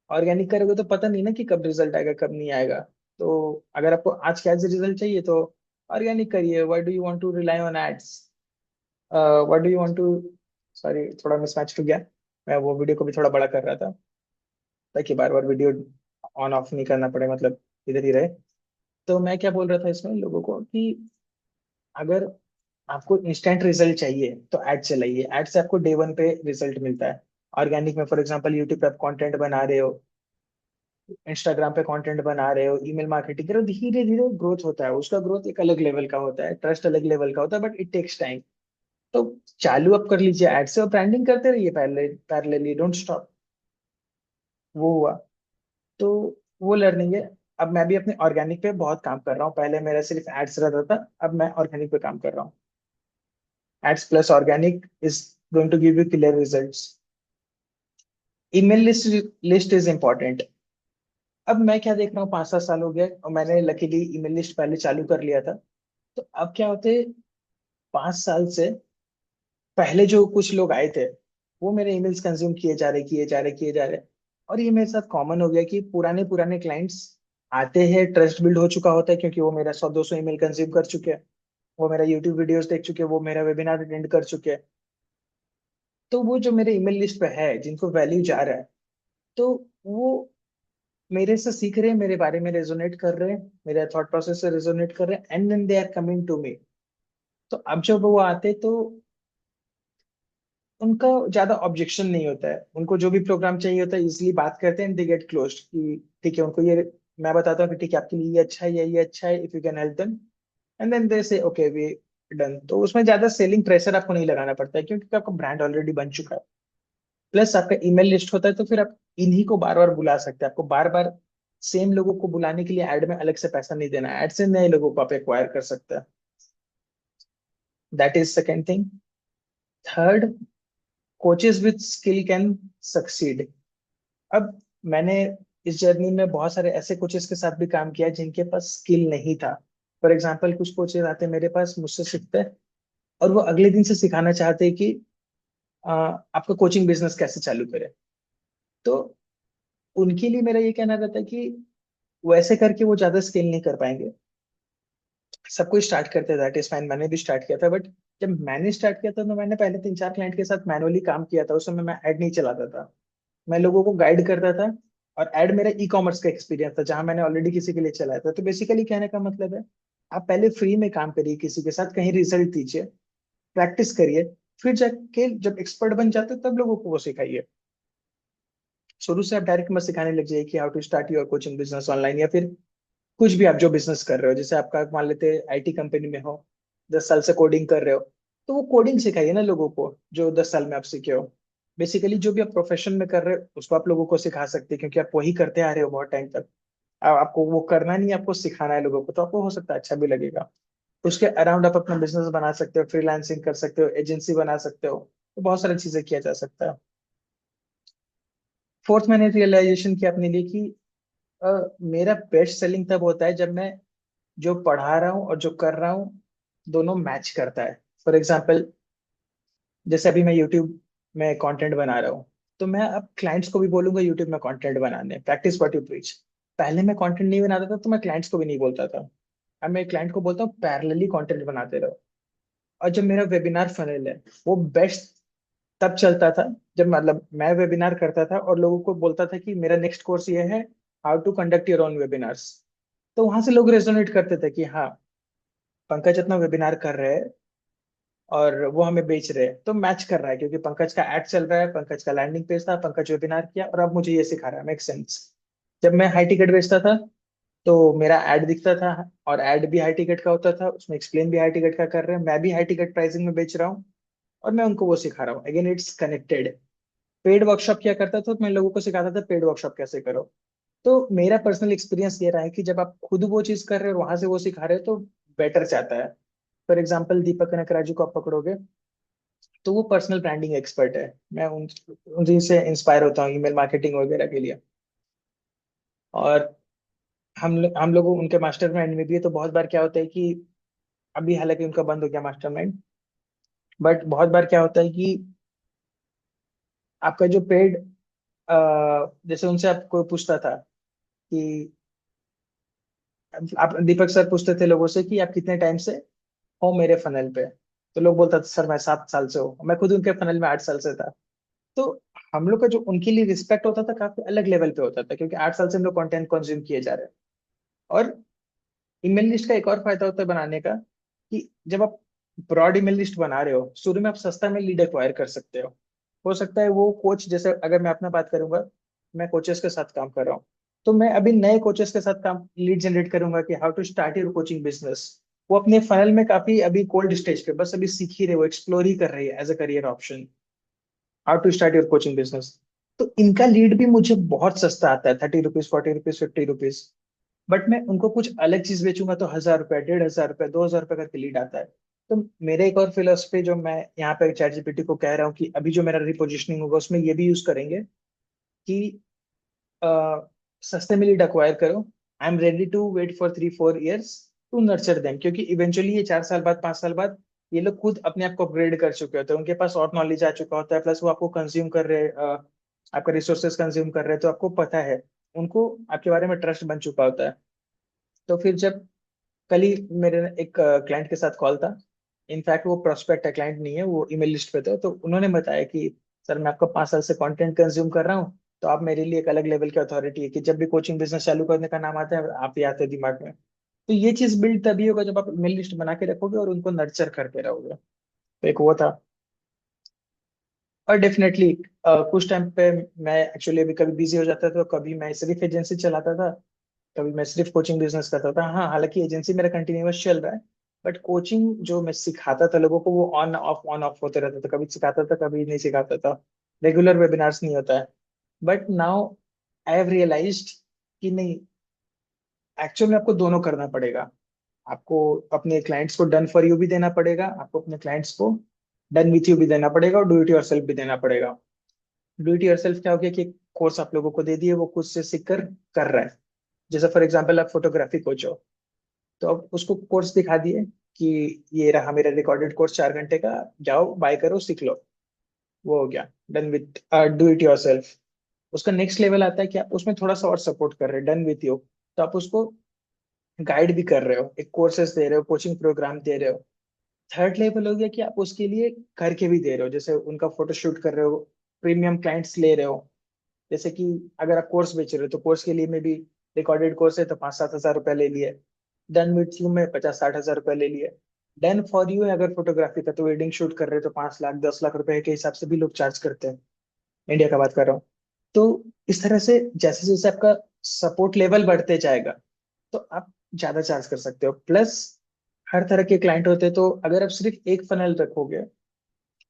ऑर्गेनिक करोगे तो पता नहीं ना कि कब रिजल्ट आएगा कब नहीं आएगा। तो अगर आपको आज के आज रिजल्ट चाहिए, तो ऑर्गेनिक करिए, why do you want to rely on ads, why do you want to, sorry थोड़ा मिसमैच हो गया, मैं वो वीडियो को भी थोड़ा बड़ा कर रहा था ताकि बार बार वीडियो ऑन ऑफ नहीं करना पड़े, मतलब इधर ही रहे। तो मैं क्या बोल रहा था इसमें लोगों को कि अगर आपको इंस्टेंट रिजल्ट चाहिए तो ऐड चलाइए, ऐड से आपको डे वन पे रिजल्ट मिलता है। ऑर्गेनिक में फॉर एग्जांपल यूट्यूब पे आप कंटेंट बना रहे हो, इंस्टाग्राम पे कंटेंट बना रहे हो, ईमेल मार्केटिंग कर रहे हो, धीरे धीरे ग्रोथ होता है, उसका ग्रोथ एक अलग लेवल का होता है, ट्रस्ट अलग लेवल का होता है, बट इट टेक्स टाइम। तो चालू आप कर लीजिए एड से और ब्रांडिंग करते रहिए पैरेलली, डोंट स्टॉप। वो हुआ, तो वो लर्निंग है। अब मैं भी अपने ऑर्गेनिक पे बहुत काम कर रहा हूँ, पहले मेरा सिर्फ एड्स रहता था, अब मैं ऑर्गेनिक पे काम कर रहा हूँ। Ads plus organic is going to give you clear results. Email list list is important. अब मैं क्या देख रहा हूँ, 5-7 साल हो गया और मैंने लकीली ईमेल लिस्ट पहले चालू कर लिया था। तो अब क्या होते, 5 साल से पहले जो कुछ लोग आए थे वो मेरे ईमेल्स कंज्यूम किए जा रहे। और ये मेरे साथ कॉमन हो गया कि पुराने पुराने क्लाइंट्स आते हैं, ट्रस्ट बिल्ड हो चुका होता है क्योंकि वो मेरा 100-200 ईमेल कंज्यूम कर चुके हैं, वो मेरा यूट्यूब वीडियोस देख चुके हैं, वो मेरा वेबिनार अटेंड कर चुके हैं। तो वो जो मेरे ईमेल लिस्ट पे है जिनको वैल्यू जा रहा है, तो वो मेरे से सीख रहे हैं, मेरे बारे में रेजोनेट कर रहे हैं, मेरे थॉट प्रोसेस से रेजोनेट कर रहे हैं, and then they are coming to me. तो अब जब वो आते तो उनका ज्यादा ऑब्जेक्शन नहीं होता है, उनको जो भी प्रोग्राम चाहिए होता है इजिली बात करते हैं एंड दे गेट क्लोज कि ठीक है, उनको ये मैं बताता हूँ कि ठीक है आपके लिए ये अच्छा है या ये अच्छा है, if you can help them, and then they say okay we done. तो उसमें ज्यादा सेलिंग प्रेशर आपको नहीं लगाना पड़ता है क्योंकि आपका ब्रांड ऑलरेडी बन चुका है, प्लस आपका ईमेल लिस्ट होता है, तो फिर आप इन्हीं को बार बार बुला सकते हैं। आपको बार बार सेम लोगों को बुलाने के लिए ऐड में अलग से पैसा नहीं देना है, ऐड से नए लोगों को आप एक्वायर कर सकते हैं। That is second thing. Third, coaches with skill can succeed. अब मैंने इस जर्नी में बहुत सारे ऐसे कोचेस के साथ भी काम किया है जिनके पास स्किल नहीं था। फॉर एग्जाम्पल कुछ कोचेस आते हैं मेरे पास, मुझसे सीखते हैं और वो अगले दिन से सिखाना चाहते हैं कि आपका कोचिंग बिजनेस कैसे चालू करें। तो उनके लिए मेरा ये कहना रहता है कि वैसे करके वो ज्यादा स्केल नहीं कर पाएंगे। सब कोई स्टार्ट करते हैं, दैट इज फाइन, मैंने भी स्टार्ट किया था, बट जब मैंने स्टार्ट किया था तो मैंने पहले 3-4 क्लाइंट के साथ मैनुअली काम किया था। उस समय मैं ऐड नहीं चलाता था, मैं लोगों को गाइड करता था। और ऐड मेरा ई कॉमर्स का एक्सपीरियंस था जहां मैंने ऑलरेडी किसी के लिए चलाया था। तो बेसिकली कहने का मतलब है, आप पहले फ्री में काम करिए किसी के साथ, कहीं रिजल्ट दीजिए, प्रैक्टिस करिए, फिर जाके जब एक्सपर्ट बन जाते तब लोगों को वो सिखाइए। शुरू से आप डायरेक्ट मत सिखाने लग जाइए कि how to start your coaching business online, या फिर कुछ भी आप जो बिजनेस कर रहे हो। जैसे आपका मान लेते आईटी कंपनी में हो, 10 साल से कोडिंग कर रहे हो, तो वो कोडिंग सिखाइए ना लोगों को जो 10 साल में आप सीखे हो। बेसिकली जो भी आप प्रोफेशन में कर रहे हो उसको आप लोगों को सिखा सकते हैं क्योंकि आप वही करते आ रहे हो बहुत टाइम तक। आपको वो करना नहीं है, आपको सिखाना है लोगों को, तो आपको हो सकता है अच्छा भी लगेगा। उसके अराउंड आप अपना बिजनेस बना सकते हो, फ्रीलांसिंग कर सकते हो, एजेंसी बना सकते हो, तो बहुत सारी चीजें किया जा सकता है। फोर्थ, मैंने रियलाइजेशन किया अपने लिए कि मेरा बेस्ट सेलिंग तब होता है जब मैं जो पढ़ा रहा हूँ और जो कर रहा हूँ दोनों मैच करता है। फॉर एग्जाम्पल, जैसे अभी मैं यूट्यूब में कंटेंट बना रहा हूँ, तो मैं अब क्लाइंट्स को भी बोलूंगा यूट्यूब में कंटेंट बनाने, प्रैक्टिस व्हाट यू प्रीच। पहले मैं कंटेंट नहीं बनाता था तो मैं क्लाइंट्स को भी नहीं बोलता था, अब मैं क्लाइंट को बोलता हूँ पैरेलली कंटेंट बनाते रहो। और जब मेरा वेबिनार फनल है वो बेस्ट तब चलता था जब मतलब मैं वेबिनार करता था और लोगों को बोलता था कि मेरा नेक्स्ट कोर्स ये है, how to conduct your own webinars. तो वहां से लोग रेजोनेट करते थे कि हाँ, पंकज अपना वेबिनार कर रहे हैं और वो हमें बेच रहे हैं, तो मैच कर रहा है क्योंकि पंकज का एड चल रहा है, पंकज का लैंडिंग पेज था, पंकज वेबिनार किया और अब मुझे ये सिखा रहा है, मेक सेंस। जब मैं हाई टिकट बेचता था तो मेरा ऐड दिखता था और ऐड भी हाई टिकट का होता था, उसमें एक्सप्लेन भी हाई टिकट का कर रहे हैं, मैं भी हाई टिकट प्राइसिंग में बेच रहा हूँ और मैं उनको वो सिखा रहा हूँ। Again it's connected. Paid workshop क्या करता था तो मैं लोगों को सिखाता था पेड वर्कशॉप कैसे करो। तो मेरा पर्सनल एक्सपीरियंस ये रहा है कि जब आप खुद वो चीज कर रहे हो और वहां से वो सिखा रहे हो तो बेटर जाता है। फॉर एग्जाम्पल दीपक कनकराजू को आप पकड़ोगे तो वो पर्सनल ब्रांडिंग एक्सपर्ट है, मैं उन्हीं से इंस्पायर होता हूँ ईमेल मार्केटिंग वगैरह के लिए। और हम लोग उनके मास्टरमाइंड में भी है, तो बहुत बार क्या होता है कि अभी हालांकि उनका बंद हो गया मास्टरमाइंड, बट बहुत बार क्या होता है कि आपका जो पेड, जैसे उनसे आप कोई पूछता था कि आप दीपक सर पूछते थे लोगों से कि आप कितने टाइम से हो मेरे फनल पे, तो लोग बोलता था सर मैं 7 साल से हूँ, मैं खुद उनके फनल में 8 साल से था। तो हम लोग का जो उनके लिए रिस्पेक्ट होता था काफी अलग लेवल पे होता था, क्योंकि 8 साल से हम लोग कंटेंट कंज्यूम किए जा रहे हैं। और ईमेल लिस्ट का एक और फायदा होता है बनाने का, कि जब आप ब्रॉड ईमेल लिस्ट बना रहे हो, शुरू में आप सस्ता में लीड एक्वायर कर सकते हो सकता है वो कोच, जैसे अगर मैं अपना बात करूंगा, मैं कोचेस के साथ काम कर रहा हूँ, तो मैं अभी नए कोचेस के साथ काम लीड जनरेट करूंगा कि how to start your coaching business. वो अपने फाइनल में काफी अभी कोल्ड स्टेज पे, बस अभी सीख ही रहे, वो एक्सप्लोर ही कर रही है as a career option, how to start your coaching business. तो इनका लीड भी मुझे बहुत सस्ता आता है, 30 रुपीज, 40 रुपीज, 50 रुपीज। बट मैं उनको कुछ अलग चीज बेचूंगा तो 1,000 रुपए, 1,500 रुपए, 2,000 रुपए करके लीड आता है। तो मेरे एक और फिलोसफी जो मैं यहाँ पे चैट जीपीटी को कह रहा हूँ कि अभी जो मेरा रिपोजिशनिंग होगा उसमें ये भी यूज करेंगे कि सस्ते में लीड अक्वायर करो। I am ready to wait for 3-4 years to nurture them, क्योंकि इवेंचुअली ये 4 साल बाद, 5 साल बाद ये लोग खुद अपने आप को अपग्रेड कर चुके होते हैं, उनके पास और नॉलेज आ चुका होता है, प्लस वो आपको कंज्यूम कर रहे आपका रिसोर्सेज कंज्यूम कर रहे हैं, तो आपको पता है, उनको आपके बारे में ट्रस्ट बन चुका होता है। तो फिर जब कल ही मेरे एक क्लाइंट के साथ कॉल था, इनफैक्ट वो प्रोस्पेक्ट है, क्लाइंट नहीं है, वो ईमेल लिस्ट पे थे, तो उन्होंने बताया कि सर मैं आपका 5 साल से कंटेंट कंज्यूम कर रहा हूँ, तो आप मेरे लिए एक अलग लेवल की अथॉरिटी है, कि जब भी कोचिंग बिजनेस चालू करने का नाम आता है आप ही आते हैं दिमाग में। तो ये चीज बिल्ड तभी होगा जब आप ईमेल लिस्ट बना के रखोगे और उनको नर्चर करते रहोगे। तो एक वो था। और डेफिनेटली कुछ टाइम पे मैं एक्चुअली अभी कभी बिजी हो जाता था, तो कभी मैं सिर्फ एजेंसी चलाता था, कभी मैं सिर्फ कोचिंग बिजनेस करता था। हाँ, हालांकि एजेंसी मेरा कंटिन्यूअस चल रहा है, बट कोचिंग जो मैं सिखाता था लोगों को, वो ऑन ऑफ होते रहता था, कभी सिखाता था कभी नहीं सिखाता था, रेगुलर वेबिनार्स नहीं होता है। But now I have realized कि नहीं, एक्चुअल में आपको दोनों करना पड़ेगा। आपको अपने क्लाइंट्स को डन फॉर यू भी देना पड़ेगा, आपको अपने क्लाइंट्स को डन विथ यू भी देना पड़ेगा, और डू इट योरसेल्फ भी देना पड़ेगा। डू इट योरसेल्फ क्या हो गया कि कोर्स आप लोगों को दे दिए, वो खुद से सीख कर रहा है। जैसे फॉर एग्जाम्पल आप फोटोग्राफी कोच हो, तो अब उसको कोर्स दिखा दिए कि ये रहा मेरा रिकॉर्डेड कोर्स 4 घंटे का, जाओ बाय करो सीख लो, वो हो गया done with do it yourself. उसका नेक्स्ट लेवल आता है कि आप उसमें थोड़ा सा और सपोर्ट कर रहे हो, डन विथ यू, तो आप उसको गाइड भी कर रहे हो, एक कोर्सेज दे रहे हो, कोचिंग प्रोग्राम दे रहे हो। थर्ड लेवल हो गया कि आप उसके लिए करके भी दे रहे हो, जैसे उनका फोटोशूट कर रहे हो, प्रीमियम क्लाइंट्स ले रहे हो। जैसे कि अगर आप कोर्स बेच रहे हो, तो कोर्स के लिए में भी रिकॉर्डेड कोर्स है तो 5-7 हज़ार रुपए ले लिए, डन विथ यू में 50-60 हज़ार रुपए ले लिए। डन फॉर यू है अगर फोटोग्राफी का, तो वेडिंग शूट कर रहे हो तो 5 लाख 10 लाख रुपए के हिसाब से भी लोग चार्ज करते हैं, इंडिया का बात कर रहा हूँ। तो इस तरह से जैसे जैसे आपका सपोर्ट लेवल बढ़ते जाएगा, तो आप ज्यादा चार्ज कर सकते हो। प्लस हर तरह के क्लाइंट होते हैं, तो अगर आप सिर्फ एक फनल रखोगे,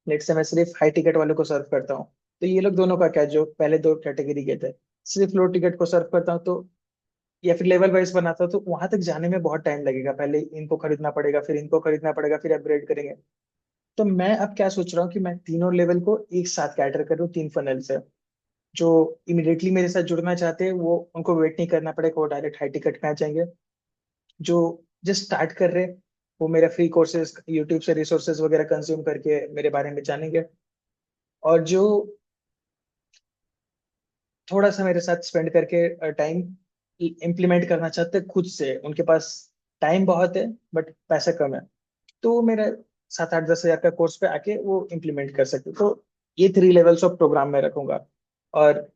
लेट से मैं सिर्फ हाई टिकट वालों को सर्व करता हूँ, तो ये लोग दोनों का क्या, जो पहले दो कैटेगरी के थे, सिर्फ लो टिकट को सर्व करता हूँ, तो या फिर लेवल वाइज बनाता हूँ, तो वहां तक जाने में बहुत टाइम लगेगा, पहले इनको खरीदना पड़ेगा, फिर इनको खरीदना पड़ेगा, फिर अपग्रेड करेंगे। तो मैं अब क्या सोच रहा हूँ कि मैं तीनों लेवल को एक साथ कैटर करूँ 3 फनल से। जो इमिडिएटली मेरे साथ जुड़ना चाहते हैं, वो उनको वेट नहीं करना पड़ेगा, वो डायरेक्ट हाई टिकट में आ जाएंगे। जो जस्ट स्टार्ट कर रहे हैं, वो मेरा फ्री कोर्सेज यूट्यूब से रिसोर्सेज वगैरह कंज्यूम करके मेरे बारे में जानेंगे। और जो थोड़ा सा मेरे साथ स्पेंड करके टाइम इम्प्लीमेंट करना चाहते हैं खुद से, उनके पास टाइम बहुत है बट पैसा कम है, तो वो मेरे 7-8-10 हज़ार का कोर्स पे आके वो इम्प्लीमेंट कर सकते हैं। तो ये 3 लेवल्स ऑफ प्रोग्राम में रखूंगा। और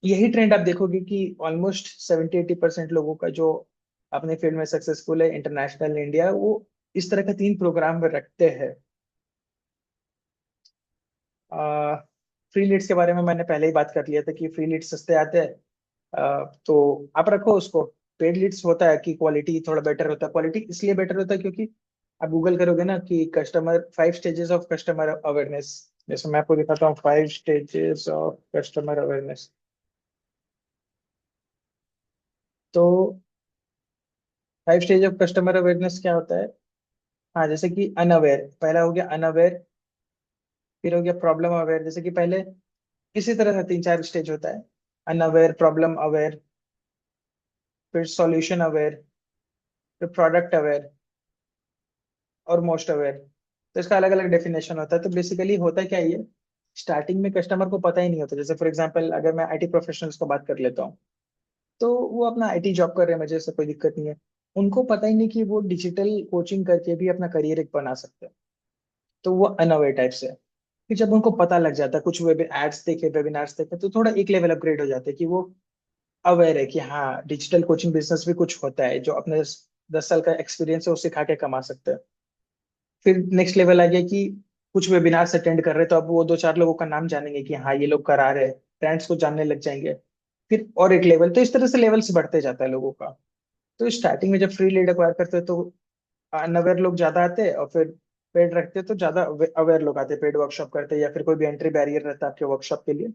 यही ट्रेंड आप देखोगे कि ऑलमोस्ट 70-80% लोगों का जो अपने फील्ड में सक्सेसफुल है, इंटरनेशनल, इंडिया, वो इस तरह का 3 प्रोग्राम में रखते हैं। फ्री लीड्स के बारे में मैंने पहले ही बात कर लिया था कि फ्री लीड्स सस्ते आते हैं, तो आप रखो उसको। पेड लीड्स होता है कि क्वालिटी थोड़ा बेटर होता है, क्वालिटी इसलिए बेटर होता है क्योंकि आप गूगल करोगे ना कि customer 5 stages of customer awareness, जैसे मैं आपको दिखाता हूँ 5 स्टेजेस ऑफ कस्टमर अवेयरनेस। तो 5 स्टेज ऑफ कस्टमर अवेयरनेस क्या होता है? हाँ, जैसे कि अनअवेयर, पहला हो गया अनअवेयर, फिर हो गया प्रॉब्लम अवेयर। जैसे कि पहले इसी तरह से 3-4 स्टेज होता है, अनअवेयर, प्रॉब्लम अवेयर, फिर सॉल्यूशन अवेयर, फिर प्रोडक्ट अवेयर, और मोस्ट अवेयर। तो इसका अलग अलग डेफिनेशन होता है। तो बेसिकली होता क्या है, ये स्टार्टिंग में कस्टमर को पता ही नहीं होता। जैसे फॉर एग्जांपल अगर मैं आईटी प्रोफेशनल्स को बात कर लेता हूँ, तो वो अपना आईटी जॉब कर रहे हैं, मुझे इससे कोई दिक्कत नहीं है। उनको पता ही नहीं कि वो डिजिटल कोचिंग करके भी अपना करियर एक बना सकते हैं। तो वो अनअवेयर टाइप से है। फिर जब उनको पता लग जाता है, कुछ वेब एड्स देखे, वेबिनार्स देखे, तो थोड़ा एक लेवल अपग्रेड हो जाते हैं कि वो अवेयर है कि हाँ, डिजिटल कोचिंग बिजनेस भी कुछ होता है, जो अपने 10 साल का एक्सपीरियंस है वो सिखा के कमा सकते हैं। फिर नेक्स्ट लेवल आ गया कि कुछ वेबिनार्स अटेंड कर रहे हैं, तो अब वो 2-4 लोगों का नाम जानेंगे कि हाँ, ये लोग करा रहे हैं, ब्रांड्स को जानने लग जाएंगे। फिर और एक लेवल, तो इस तरह से लेवल्स बढ़ते जाता है लोगों का। तो स्टार्टिंग में जब फ्री लीड एक्वायर करते हैं तो अनअवेयर लोग ज्यादा आते हैं, और फिर पेड रखते हैं तो ज्यादा अवेयर लोग आते हैं, पेड वर्कशॉप करते हैं, या फिर कोई भी एंट्री बैरियर रहता है आपके वर्कशॉप के लिए,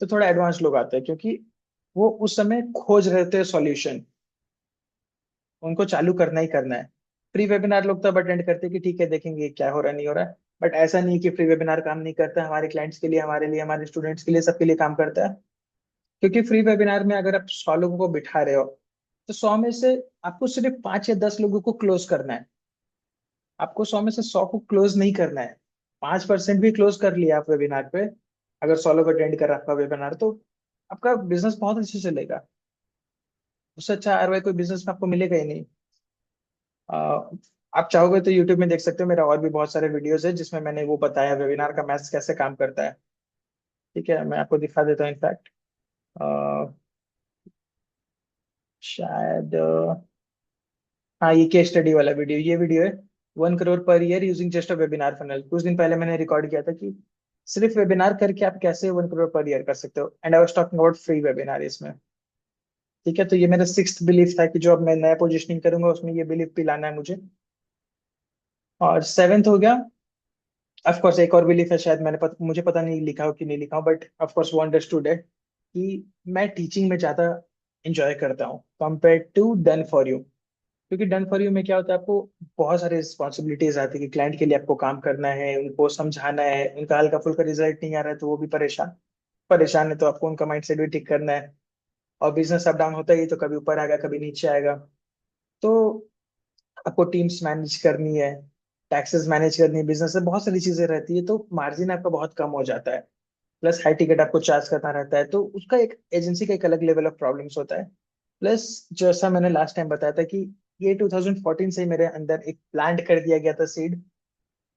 तो थोड़ा एडवांस लोग आते हैं, क्योंकि वो उस समय खोज रहे थे सॉल्यूशन, उनको चालू करना ही करना है। फ्री वेबिनार लोग तब अटेंड करते हैं कि ठीक है, देखेंगे क्या हो रहा है, नहीं हो रहा है। बट ऐसा नहीं कि फ्री वेबिनार काम नहीं करता है, हमारे क्लाइंट्स के लिए, हमारे लिए, हमारे स्टूडेंट्स के लिए, सबके लिए काम करता है। क्योंकि फ्री वेबिनार में अगर आप 100 लोगों को बिठा रहे हो, तो 100 में से आपको सिर्फ 5 या 10 लोगों को क्लोज करना है। आपको 100 में से 100 को क्लोज नहीं करना है। 5% भी क्लोज कर लिया आप वेबिनार पे, अगर 100 लोग अटेंड कर आपका वेबिनार, तो आपका बिजनेस बहुत अच्छे से चलेगा। उससे अच्छा आरओआई कोई बिजनेस में आपको मिलेगा ही नहीं। अ, आप चाहोगे तो यूट्यूब में देख सकते हो, मेरा और भी बहुत सारे वीडियोस है जिसमें मैंने वो बताया वेबिनार का मैथ्स कैसे काम करता है। ठीक है, मैं आपको दिखा देता हूँ इनफैक्ट। शायद हाँ, ये केस स्टडी वाला वीडियो, ये वीडियो है 1 crore per year using just a webinar funnel. कुछ दिन पहले मैंने रिकॉर्ड किया था कि सिर्फ वेबिनार करके आप कैसे 1 करोड़ पर ईयर कर सकते हो, and I was talking about free webinar इसमें। ठीक है, तो ये मेरा 6th बिलीफ था कि जो अब मैं नया पोजिशनिंग करूंगा उसमें ये बिलीफ भी लाना है मुझे। और 7th हो गया, ऑफ कोर्स एक और बिलीफ है, शायद मुझे पता नहीं लिखा हो कि नहीं लिखा हो, बट ऑफ कोर्स वो अंडरस्टूड है कि मैं टीचिंग में ज्यादा इंजॉय करता हूँ compare to done for you. क्योंकि डन फॉर यू में क्या होता है, आपको बहुत सारी रिस्पॉन्सिबिलिटीज आती है कि क्लाइंट के लिए आपको काम करना है, उनको समझाना है, उनका हल्का फुल्का रिजल्ट नहीं आ रहा है तो वो भी परेशान परेशान है, तो आपको उनका माइंडसेट भी ठीक करना है। और बिजनेस अप डाउन होता ही, तो कभी ऊपर आएगा, कभी नीचे आएगा। तो आपको टीम्स मैनेज करनी है, टैक्सेस मैनेज करनी है, बिजनेस में बहुत सारी चीजें रहती है, तो मार्जिन आपका बहुत कम हो जाता है। प्लस हाई टिकट आपको चार्ज करना रहता है, तो उसका एक एजेंसी का एक अलग लेवल ऑफ प्रॉब्लम्स होता है। प्लस जैसा मैंने लास्ट टाइम बताया था कि ये 2014 से मेरे अंदर एक प्लांट कर दिया गया था सीड,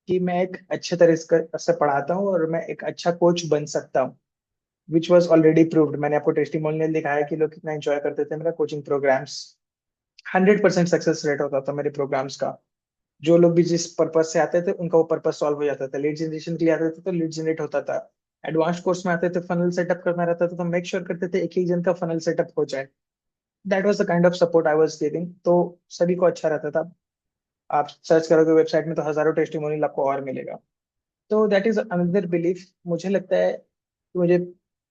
कि मैं एक अच्छे तरह से पढ़ाता हूँ और मैं एक अच्छा कोच बन सकता हूँ, विच वॉज ऑलरेडी प्रूव्ड। मैंने आपको टेस्टिमोनियल दिखाया कि लोग कितना एंजॉय करते थे मेरा कोचिंग प्रोग्राम्स। 100% सक्सेस रेट होता था मेरे प्रोग्राम्स का। जो लोग भी जिस पर्पज से आते थे उनका वो पर्पज सॉल्व हो जाता था। लीड जनरेशन के लिए आते थे तो लीड जनरेट होता था। एडवांस कोर्स में आते थे, फनल सेटअप करना रहता था, तो मेक श्योर करते थे एक एक जन का फनल सेटअप हो जाए। That was the kind of support I was giving, तो सभी को अच्छा रहता था। आप सर्च करोगे वेबसाइट में तो हजारों टेस्टिमोनियल आपको और मिलेगा। तो दैट इज अनदर बिलीफ। मुझे लगता है कि मुझे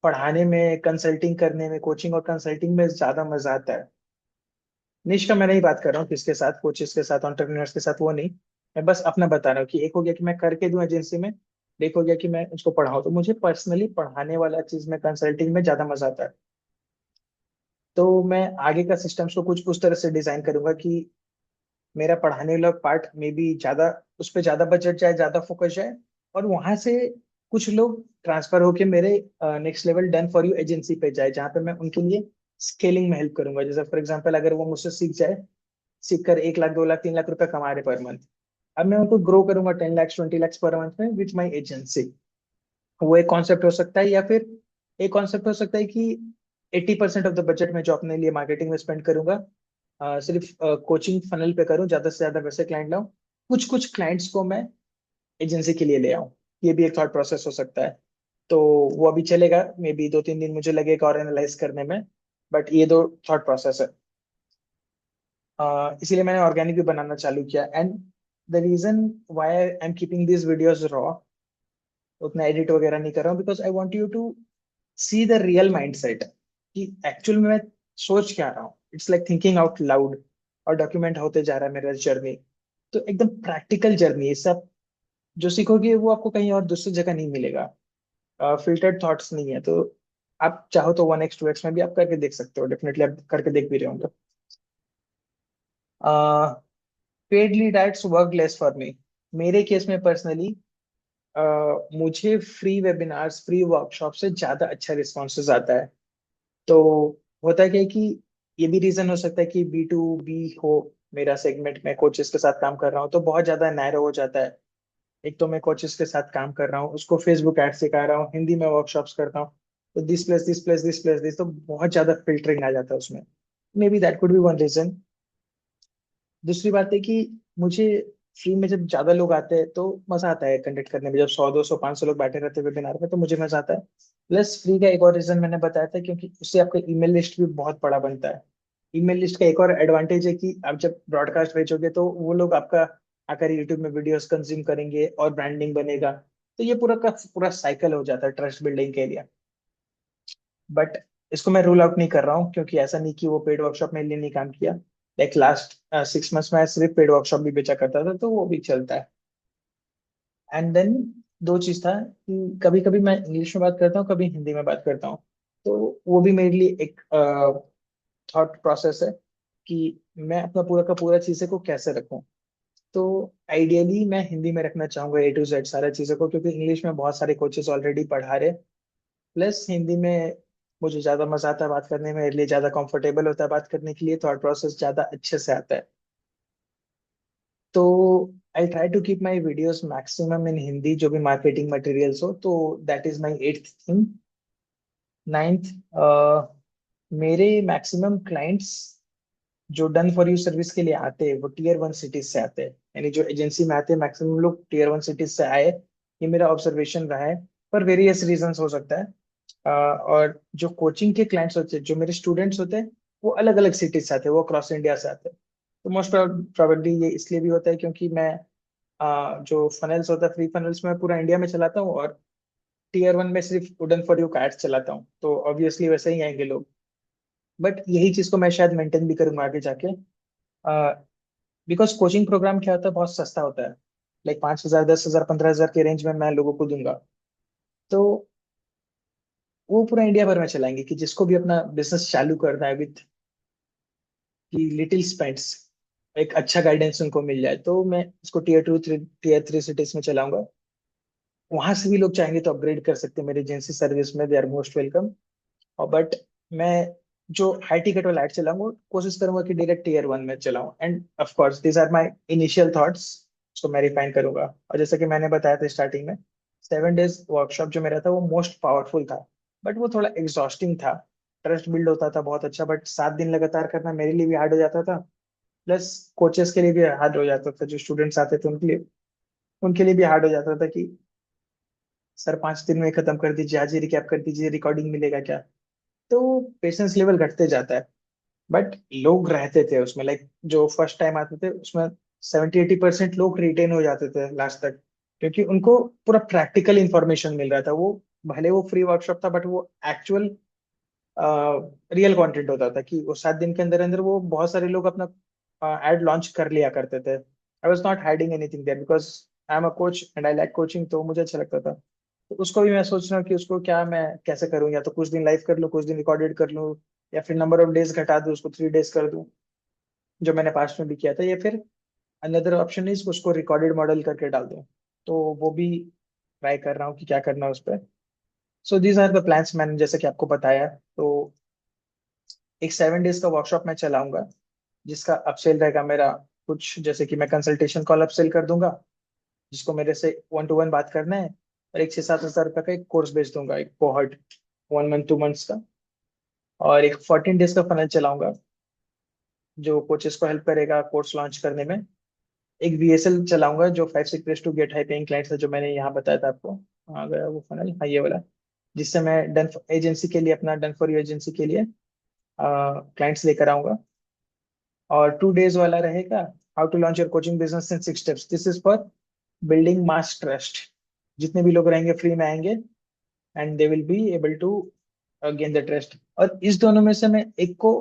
पढ़ाने में, कंसल्टिंग करने में, कोचिंग और कंसल्टिंग में ज्यादा मजा आता है। निश का मैं नहीं बात कर रहा हूँ किसके साथ, कोचेस के साथ, एंटरप्रेन्योर्स के साथ, वो नहीं। मैं बस अपना बता रहा हूँ कि एक हो गया कि मैं करके दूं एजेंसी में, एक हो गया कि मैं उसको पढ़ाऊं। तो मुझे पर्सनली पढ़ाने वाला चीज में, कंसल्टिंग में ज्यादा मजा आता है। तो मैं आगे का सिस्टम्स को कुछ उस तरह से डिजाइन करूंगा कि मेरा पढ़ाने वाला पार्ट में भी ज्यादा, उस पर ज्यादा बजट जाए, ज्यादा फोकस जाए, और वहां से कुछ लोग ट्रांसफर होके मेरे next level done for you agency पे जाए, जहाँ पे मैं उनके लिए स्केलिंग में हेल्प करूंगा। जैसे फॉर एग्जाम्पल, अगर वो मुझसे सीख जाए, सीख कर 1 लाख, 2 लाख, 3 लाख रुपए कमा रहे पर मंथ, अब मैं उनको ग्रो करूंगा 10 लाख, 20 लाख पर मंथ में विथ माई एजेंसी। वो एक कॉन्सेप्ट हो सकता है, या फिर एक कॉन्सेप्ट हो सकता है कि 80% ऑफ द बजट में जो अपने लिए मार्केटिंग में स्पेंड करूंगा, सिर्फ कोचिंग फनल पे करूं, ज्यादा से ज्यादा वैसे क्लाइंट लाऊं, कुछ कुछ क्लाइंट्स को मैं एजेंसी के लिए ले आऊं। ये भी एक थॉट प्रोसेस हो सकता है। तो वो अभी चलेगा, मे बी 2-3 दिन मुझे लगेगा और एनालाइज करने में, बट ये दो थॉट प्रोसेस है। इसीलिए मैंने ऑर्गेनिक भी बनाना चालू किया। And the reason why I am keeping this videos raw, उतना एडिट वगैरह नहीं कर रहा हूँ, because I want you to see the real mind set, कि एक्चुअल में मैं सोच क्या रहा हूँ। It's like thinking out loud, और डॉक्यूमेंट होते जा रहा है मेरा जर्नी। तो एकदम प्रैक्टिकल जर्नी है सब। जो सीखोगे वो आपको कहीं और दूसरी जगह नहीं मिलेगा। फिल्टर्ड थॉट्स नहीं है। तो आप चाहो तो 1x 2x में भी आप करके देख सकते हो, डेफिनेटली आप करके देख भी रहे होंगे। Paid lead ads work less for me. मेरे केस में पर्सनली मुझे फ्री वेबिनार्स, फ्री वर्कशॉप से ज्यादा अच्छा रिस्पॉन्सेज आता है। तो होता है क्या कि ये भी रीजन हो सकता है कि B2B हो, मेरा सेगमेंट मैं कोचेस के साथ काम कर रहा हूँ तो बहुत ज्यादा नैरो हो जाता है। एक तो मैं कोचेस के साथ काम कर रहा हूँ, उसको फेसबुक एड सिखा रहा हूँ, हिंदी में वर्कशॉप्स करता हूँ, तो this plus this plus this plus this, तो बहुत ज्यादा फिल्टरिंग आ जाता है उसमें। Maybe that could be one reason. दूसरी बात है कि मुझे फ्री में जब ज्यादा लोग आते हैं तो मजा आता है कंडक्ट करने में, जब 100 200 500 लोग बैठे रहते हैं वेबिनार में तो मुझे मजा आता है। प्लस फ्री का एक और रीजन मैंने बताया था, क्योंकि उससे आपका ईमेल लिस्ट भी बहुत बड़ा बनता है। ईमेल लिस्ट का एक और एडवांटेज है कि आप जब ब्रॉडकास्ट भेजोगे तो वो लोग आपका आकर यूट्यूब में वीडियोस कंज्यूम करेंगे और ब्रांडिंग बनेगा, तो ये पूरा का पूरा साइकिल हो जाता है ट्रस्ट बिल्डिंग के लिए। बट इसको मैं रूल आउट नहीं कर रहा हूँ, क्योंकि ऐसा नहीं कि वो पेड वर्कशॉप मेरे लिए नहीं काम किया। लाइक लास्ट 6 मंथ्स में सिर्फ पेड वर्कशॉप भी बेचा करता था, तो वो भी चलता है। एंड देन दो चीज था कि कभी कभी मैं इंग्लिश में बात करता हूँ, कभी हिंदी में बात करता हूँ, तो वो भी मेरे लिए एक थॉट प्रोसेस है कि मैं अपना पूरा का पूरा चीज़ों को कैसे रखूं। तो आइडियली मैं हिंदी में रखना चाहूंगा A to Z सारा चीज़ों को, क्योंकि इंग्लिश में बहुत सारे कोचेस ऑलरेडी पढ़ा रहे। प्लस हिंदी में मुझे ज़्यादा मजा आता है बात करने में, मेरे लिए ज़्यादा कंफर्टेबल होता है बात करने के लिए, थॉट प्रोसेस ज़्यादा अच्छे से आता है। तो I try to keep my videos maximum in Hindi, जो भी मार्केटिंग मटेरियल्स हो, तो that is my 8th thing. 9th, मेरे मैक्सिमम क्लाइंट्स जो डन फॉर यू सर्विस के लिए आते हैं वो Tier 1 सिटीज से आते हैं, यानी जो एजेंसी में आते हैं मैक्सिमम लोग Tier 1 सिटीज से आए, ये मेरा ऑब्जर्वेशन रहा है। पर वेरियस रीजंस हो सकता है। और जो कोचिंग के क्लाइंट्स होते हैं, जो मेरे स्टूडेंट्स होते हैं, वो अलग अलग सिटीज से आते हैं, वो अक्रॉस इंडिया से आते हैं। तो मोस्ट प्रोबेबली ये इसलिए भी होता है क्योंकि मैं जो फनल्स होता है, फ्री फनल्स में पूरा इंडिया में चलाता हूँ, और Tier 1 में सिर्फ वुडन फॉर यू कार्ड्स चलाता हूँ, तो ऑब्वियसली वैसे ही आएंगे लोग। बट यही चीज को मैं शायद मेंटेन भी करूंगा आगे जाके, बिकॉज कोचिंग प्रोग्राम क्या होता है, बहुत सस्ता होता है। लाइक 5,000 10,000 15,000 के रेंज में मैं लोगों को दूंगा, तो वो पूरा इंडिया भर में चलाएंगे कि जिसको भी अपना बिजनेस चालू करना है विथ की लिटिल स्पेंड्स, एक अच्छा गाइडेंस उनको मिल जाए, तो मैं इसको Tier 2 Tier 3 सिटीज में चलाऊंगा। वहां से भी लोग चाहेंगे तो अपग्रेड कर सकते हैं मेरी एजेंसी सर्विस में, दे आर मोस्ट वेलकम। और बट मैं जो हाई टिकट वाला एड चलाऊंगा कोशिश करूंगा कि डायरेक्ट Tier 1 में चलाऊं, and of course this are my initial thoughts, उसको मैं रिफाइन करूंगा। और जैसे कि मैंने बताया था स्टार्टिंग में, 7 डेज वर्कशॉप जो मेरा था वो मोस्ट पावरफुल था, बट वो थोड़ा एग्जॉस्टिंग था। ट्रस्ट बिल्ड होता था बहुत अच्छा, बट 7 दिन लगातार करना मेरे लिए भी हार्ड हो जाता था, प्लस कोचेस के लिए भी हार्ड हो जाता था, जो स्टूडेंट्स आते थे उनके लिए भी हार्ड हो जाता था कि सर 5 दिन में खत्म कर दीजिए, आज ही रिकैप कर दीजिए, रिकॉर्डिंग मिलेगा क्या। तो पेशेंस लेवल घटते जाता है। बट लोग रहते थे उसमें, लाइक जो फर्स्ट टाइम आते थे उसमें 70-80% लोग रिटेन हो जाते थे लास्ट तक, क्योंकि उनको पूरा प्रैक्टिकल इंफॉर्मेशन मिल रहा था। वो भले वो फ्री वर्कशॉप था, बट वो एक्चुअल रियल कंटेंट होता था कि वो 7 दिन के अंदर अंदर वो बहुत सारे लोग अपना एड लॉन्च कर लिया करते थे। I was not hiding anything there, because I am a coach and I like coaching, तो मुझे अच्छा लगता था। तो उसको भी मैं सोच रहा हूँ कि उसको क्या मैं कैसे करूँ, या तो कुछ दिन लाइव कर लूँ, कुछ दिन रिकॉर्डेड कर लूँ, या फिर नंबर ऑफ डेज घटा दूँ, उसको 3 डेज कर दूँ, जो मैंने पास्ट में भी किया था, या फिर अनदर ऑप्शन इज उसको रिकॉर्डेड मॉडल करके डाल दूँ। तो वो भी ट्राई कर रहा हूँ कि क्या करना है उस पर। So these are the plans, मैंने जैसे कि आपको बताया। तो एक 7 डेज का वर्कशॉप मैं चलाऊंगा, जिसका अपसेल रहेगा मेरा कुछ, जैसे कि मैं कंसल्टेशन कॉल अपसेल कर दूंगा, जिसको मेरे से 1 to 1 बात करना है, और एक 6-7 हज़ार रुपये का एक कोर्स बेच दूंगा, एक कोहर्ट 1 month 2 months का। और एक 14 डेज का फनल चलाऊंगा, जो कोचेस को हेल्प करेगा कोर्स लॉन्च करने में। एक VSL चलाऊंगा, जो 5 secrets to get high paying clients है, जो मैंने यहाँ बताया था आपको। आ गया वो फनल, हाँ ये वाला, जिससे मैं डन एजेंसी के लिए, अपना डन फॉर यू एजेंसी के लिए क्लाइंट्स लेकर आऊंगा। और 2 days वाला रहेगा how to launch your coaching business in 6 steps, this is for building mass trust. जितने भी लोग रहेंगे फ्री में आएंगे, and they will be able to gain the trust. और इस दोनों में से मैं एक को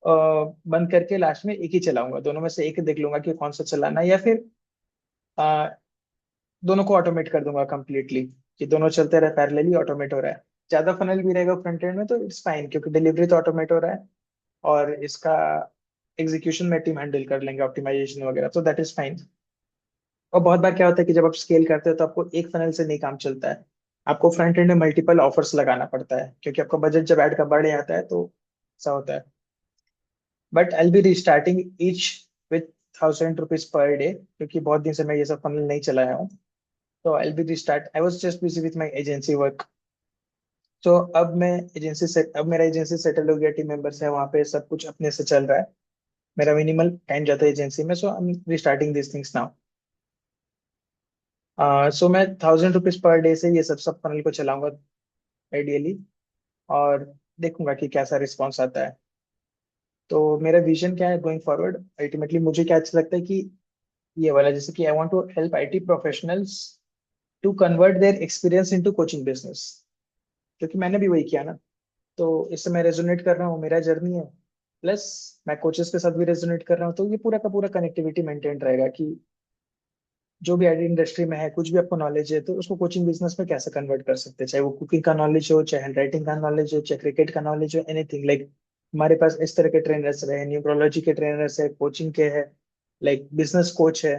बंद करके लास्ट में एक ही चलाऊंगा, दोनों में से एक देख लूंगा कि कौन सा चलाना है, या फिर अ, दोनों को ऑटोमेट कर दूंगा कंप्लीटली, कि दोनों चलते रहे पैरेलली, ऑटोमेट हो रहा है। ज्यादा फनल भी रहेगा फ्रंट एंड में तो इट्स फाइन, क्योंकि डिलीवरी तो ऑटोमेट हो रहा है, और इसका एग्जीक्यूशन में टीम हैंडल कर लेंगे, ऑप्टिमाइजेशन वगैरह, तो दैट इज फाइन। और बहुत बार क्या होता है कि जब आप स्केल करते हो तो आपको एक फनल से नहीं काम चलता है, आपको फ्रंट एंड में मल्टीपल ऑफर्स लगाना पड़ता है, क्योंकि आपका बजट जब ऐड का बढ़ जाता है तो ऐसा होता है। But I will be restarting each ₹1000 per day, क्योंकि बहुत दिन से मैं ये सब फनल नहीं चलाया हूँ. तो I be restart. I was just busy with my agency work. तो अब मेरा एजेंसी सेटल हो गया, टीम मेंबर्स है वहाँ पे, सब कुछ अपने से चल रहा है. मेरा मिनिमल टाइम जाता है एजेंसी में. So I am restarting this things now. So मैं ₹1000 पर डे से ये सब फनल को चलाऊंगा आइडियली, और देखूंगा कि कैसा रिस्पॉन्स आता है. तो मेरा विजन क्या है गोइंग फॉरवर्ड. अल्टीमेटली मुझे क्या अच्छा लगता है कि ये वाला, जैसे कि I want to help IT professionals to convert their experience into coaching business, क्योंकि मैंने भी वही किया ना. तो इससे मैं रेजोनेट कर रहा हूँ, मेरा जर्नी है, प्लस मैं कोचेस के साथ भी रेजोनेट कर रहा हूँ. तो ये पूरा का पूरा कनेक्टिविटी मेंटेन रहेगा कि जो भी आईटी इंडस्ट्री में है, कुछ भी आपको नॉलेज है, तो उसको कोचिंग बिजनेस में कैसे कन्वर्ट कर सकते हैं. चाहे वो कुकिंग का नॉलेज हो, चाहे हैंड राइटिंग का नॉलेज हो, चाहे क्रिकेट का नॉलेज हो, एनीथिंग. लाइक हमारे पास इस तरह के ट्रेनर्स रहे, न्यूरोलॉजी के ट्रेनर्स है, कोचिंग के है, लाइक बिजनेस कोच है,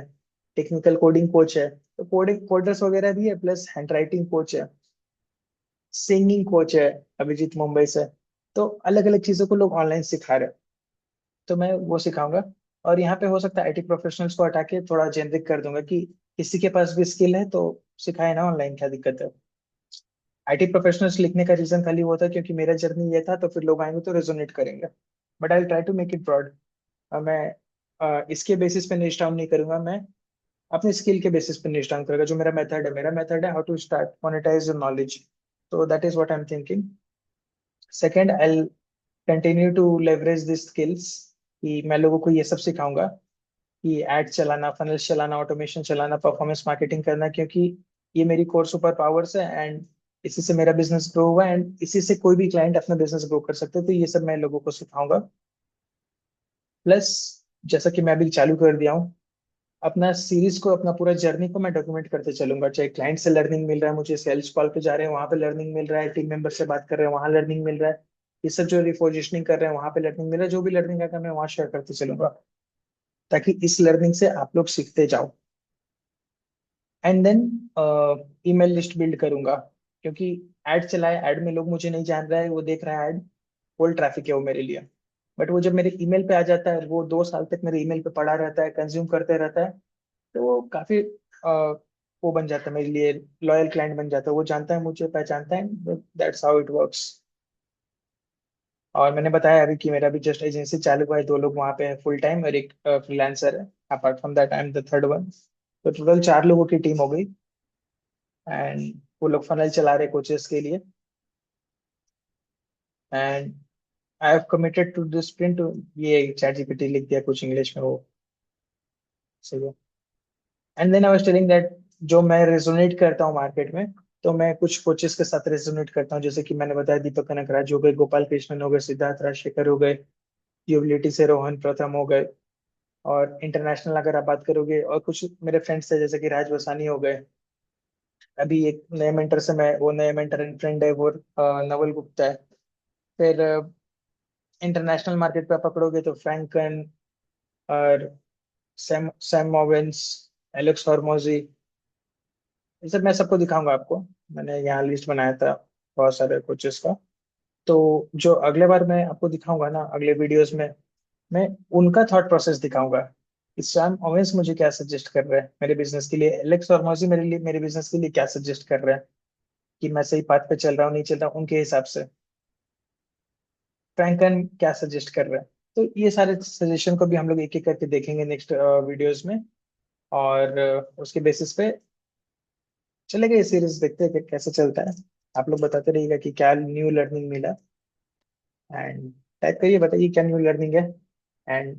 टेक्निकल कोडिंग कोच है, तो कोडिंग कोडर्स वगैरह भी है, प्लस हैंड राइटिंग कोच है, सिंगिंग कोच है, अभिजीत मुंबई से. तो अलग अलग चीजों को लोग ऑनलाइन सिखा रहे हैं, तो मैं वो सिखाऊंगा. और यहाँ पे हो सकता है आईटी प्रोफेशनल्स को हटा के थोड़ा जेनरिक कर दूंगा कि किसी के पास भी स्किल है तो सिखाए ना ऑनलाइन, क्या दिक्कत है. आईटी प्रोफेशनल्स लिखने का रीजन खाली वो था क्योंकि मेरा जर्नी ये था, तो फिर लोग आएंगे तो रेजोनेट करेंगे. But I try to make it broad. मैं इसके बेसिस पे निश डाउन नहीं करूंगा, मैं अपने स्किल के बेसिस पे निश डाउन करूंगा. जो मेरा मेथड है how to start monetize your knowledge. तो that is what I am thinking. Second, I continue to leverage this skills, कि मैं लोगों को ये सब सिखाऊंगा कि एड चलाना, फनल्स चलाना, ऑटोमेशन चलाना, परफॉर्मेंस मार्केटिंग करना, क्योंकि ये मेरी कोर सुपर पावर्स है. एंड इसी से मेरा बिजनेस ग्रो हुआ, एंड इसी से कोई भी क्लाइंट अपना बिजनेस ग्रो कर सकते हैं. तो ये सब मैं लोगों को सिखाऊंगा. प्लस जैसा कि मैं अभी चालू कर दिया हूँ, अपना सीरीज को, अपना पूरा जर्नी को मैं डॉक्यूमेंट करते चलूंगा. चाहे क्लाइंट से लर्निंग मिल रहा है, मुझे सेल्स कॉल पे जा रहे हैं वहां पे लर्निंग मिल रहा है, टीम मेंबर से बात कर रहे हैं वहां लर्निंग मिल रहा है, ये सब जो रिपोजिशनिंग कर रहे हैं वहां पे लर्निंग मिल रहा है, जो भी लर्निंग आएगा मैं वहां शेयर करते चलूंगा, ताकि इस लर्निंग से आप लोग सीखते जाओ. And then email list build करूंगा, क्योंकि ऐड चलाए, ऐड में लोग मुझे नहीं जान रहा है, वो देख रहा है ऐड, कोल्ड ट्रैफिक है वो मेरे लिए. बट वो जब मेरे ईमेल पे आ जाता है, वो 2 साल तक मेरे ईमेल पे पड़ा रहता है, कंज्यूम करते रहता है, तो वो काफी वो बन जाता है मेरे लिए, लॉयल क्लाइंट बन जाता है. वो जानता है मुझे, पहचानता है. That's how it works. और मैंने बताया अभी कि मेरा भी जस्ट एजेंसी चालू हुआ है, 2 लोग वहाँ पे हैं फुल टाइम, और एक फ्रीलांसर है. Apart from that I am the third one. तो टोटल 4 लोगों की टीम हो गई, एंड वो लोग फनल चला रहे कोचेस के लिए. And I have committed to this print. ये चैट जीपीटी लिख दिया कुछ इंग्लिश में, वो सही है. And then I was telling that जो मैं रेजोनेट करता हूँ मार्केट में, तो मैं कुछ कोचेस के साथ रेजोनेट करता हूँ, जैसे कि मैंने बताया दीपक कनकराज हो गए, गोपाल कृष्णन हो गए, सिद्धार्थ राजशेखर हो गए, यूबिलिटी से रोहन प्रथम हो गए. और इंटरनेशनल अगर आप बात करोगे, और कुछ मेरे फ्रेंड्स थे जैसे कि राज वसानी हो गए. अभी एक नए मेंटर से मैं, वो नए मेंटर एंड फ्रेंड है वो नवल गुप्ता है. फिर इंटरनेशनल मार्केट पे आप पकड़ोगे तो फ्रैंकन, और सैम सैम मॉविन्स, एलेक्स हॉर्मोजी, ये सब मैं सबको दिखाऊंगा आपको. मैंने यहाँ लिस्ट बनाया था बहुत सारे कोचेस का. तो जो अगले बार मैं आपको दिखाऊंगा ना, अगले वीडियोस में, मैं उनका थॉट प्रोसेस दिखाऊंगा कि सैम ओवेंस मुझे क्या सजेस्ट कर रहे हैं मेरे बिजनेस के लिए, एलेक्स हॉर्मोजी मेरे लिए, मेरे बिजनेस के लिए क्या सजेस्ट कर रहे हैं, कि मैं सही पाथ पे चल रहा हूँ नहीं चल रहा हूँ उनके हिसाब से. फ्रैंकन क्या सजेस्ट कर रहे हैं. तो ये सारे सजेशन को भी हम लोग एक एक करके देखेंगे नेक्स्ट वीडियोस में. और उसके बेसिस पे चलेगा ये सीरीज, देखते हैं कि कैसे चलता है. आप लोग बताते रहिएगा कि क्या न्यू लर्निंग मिला. एंड टाइप करिए, बताइए क्या न्यू लर्निंग है, and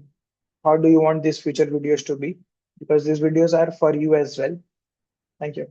how do you want this future videos to be, because this videos are for you as well. Thank you.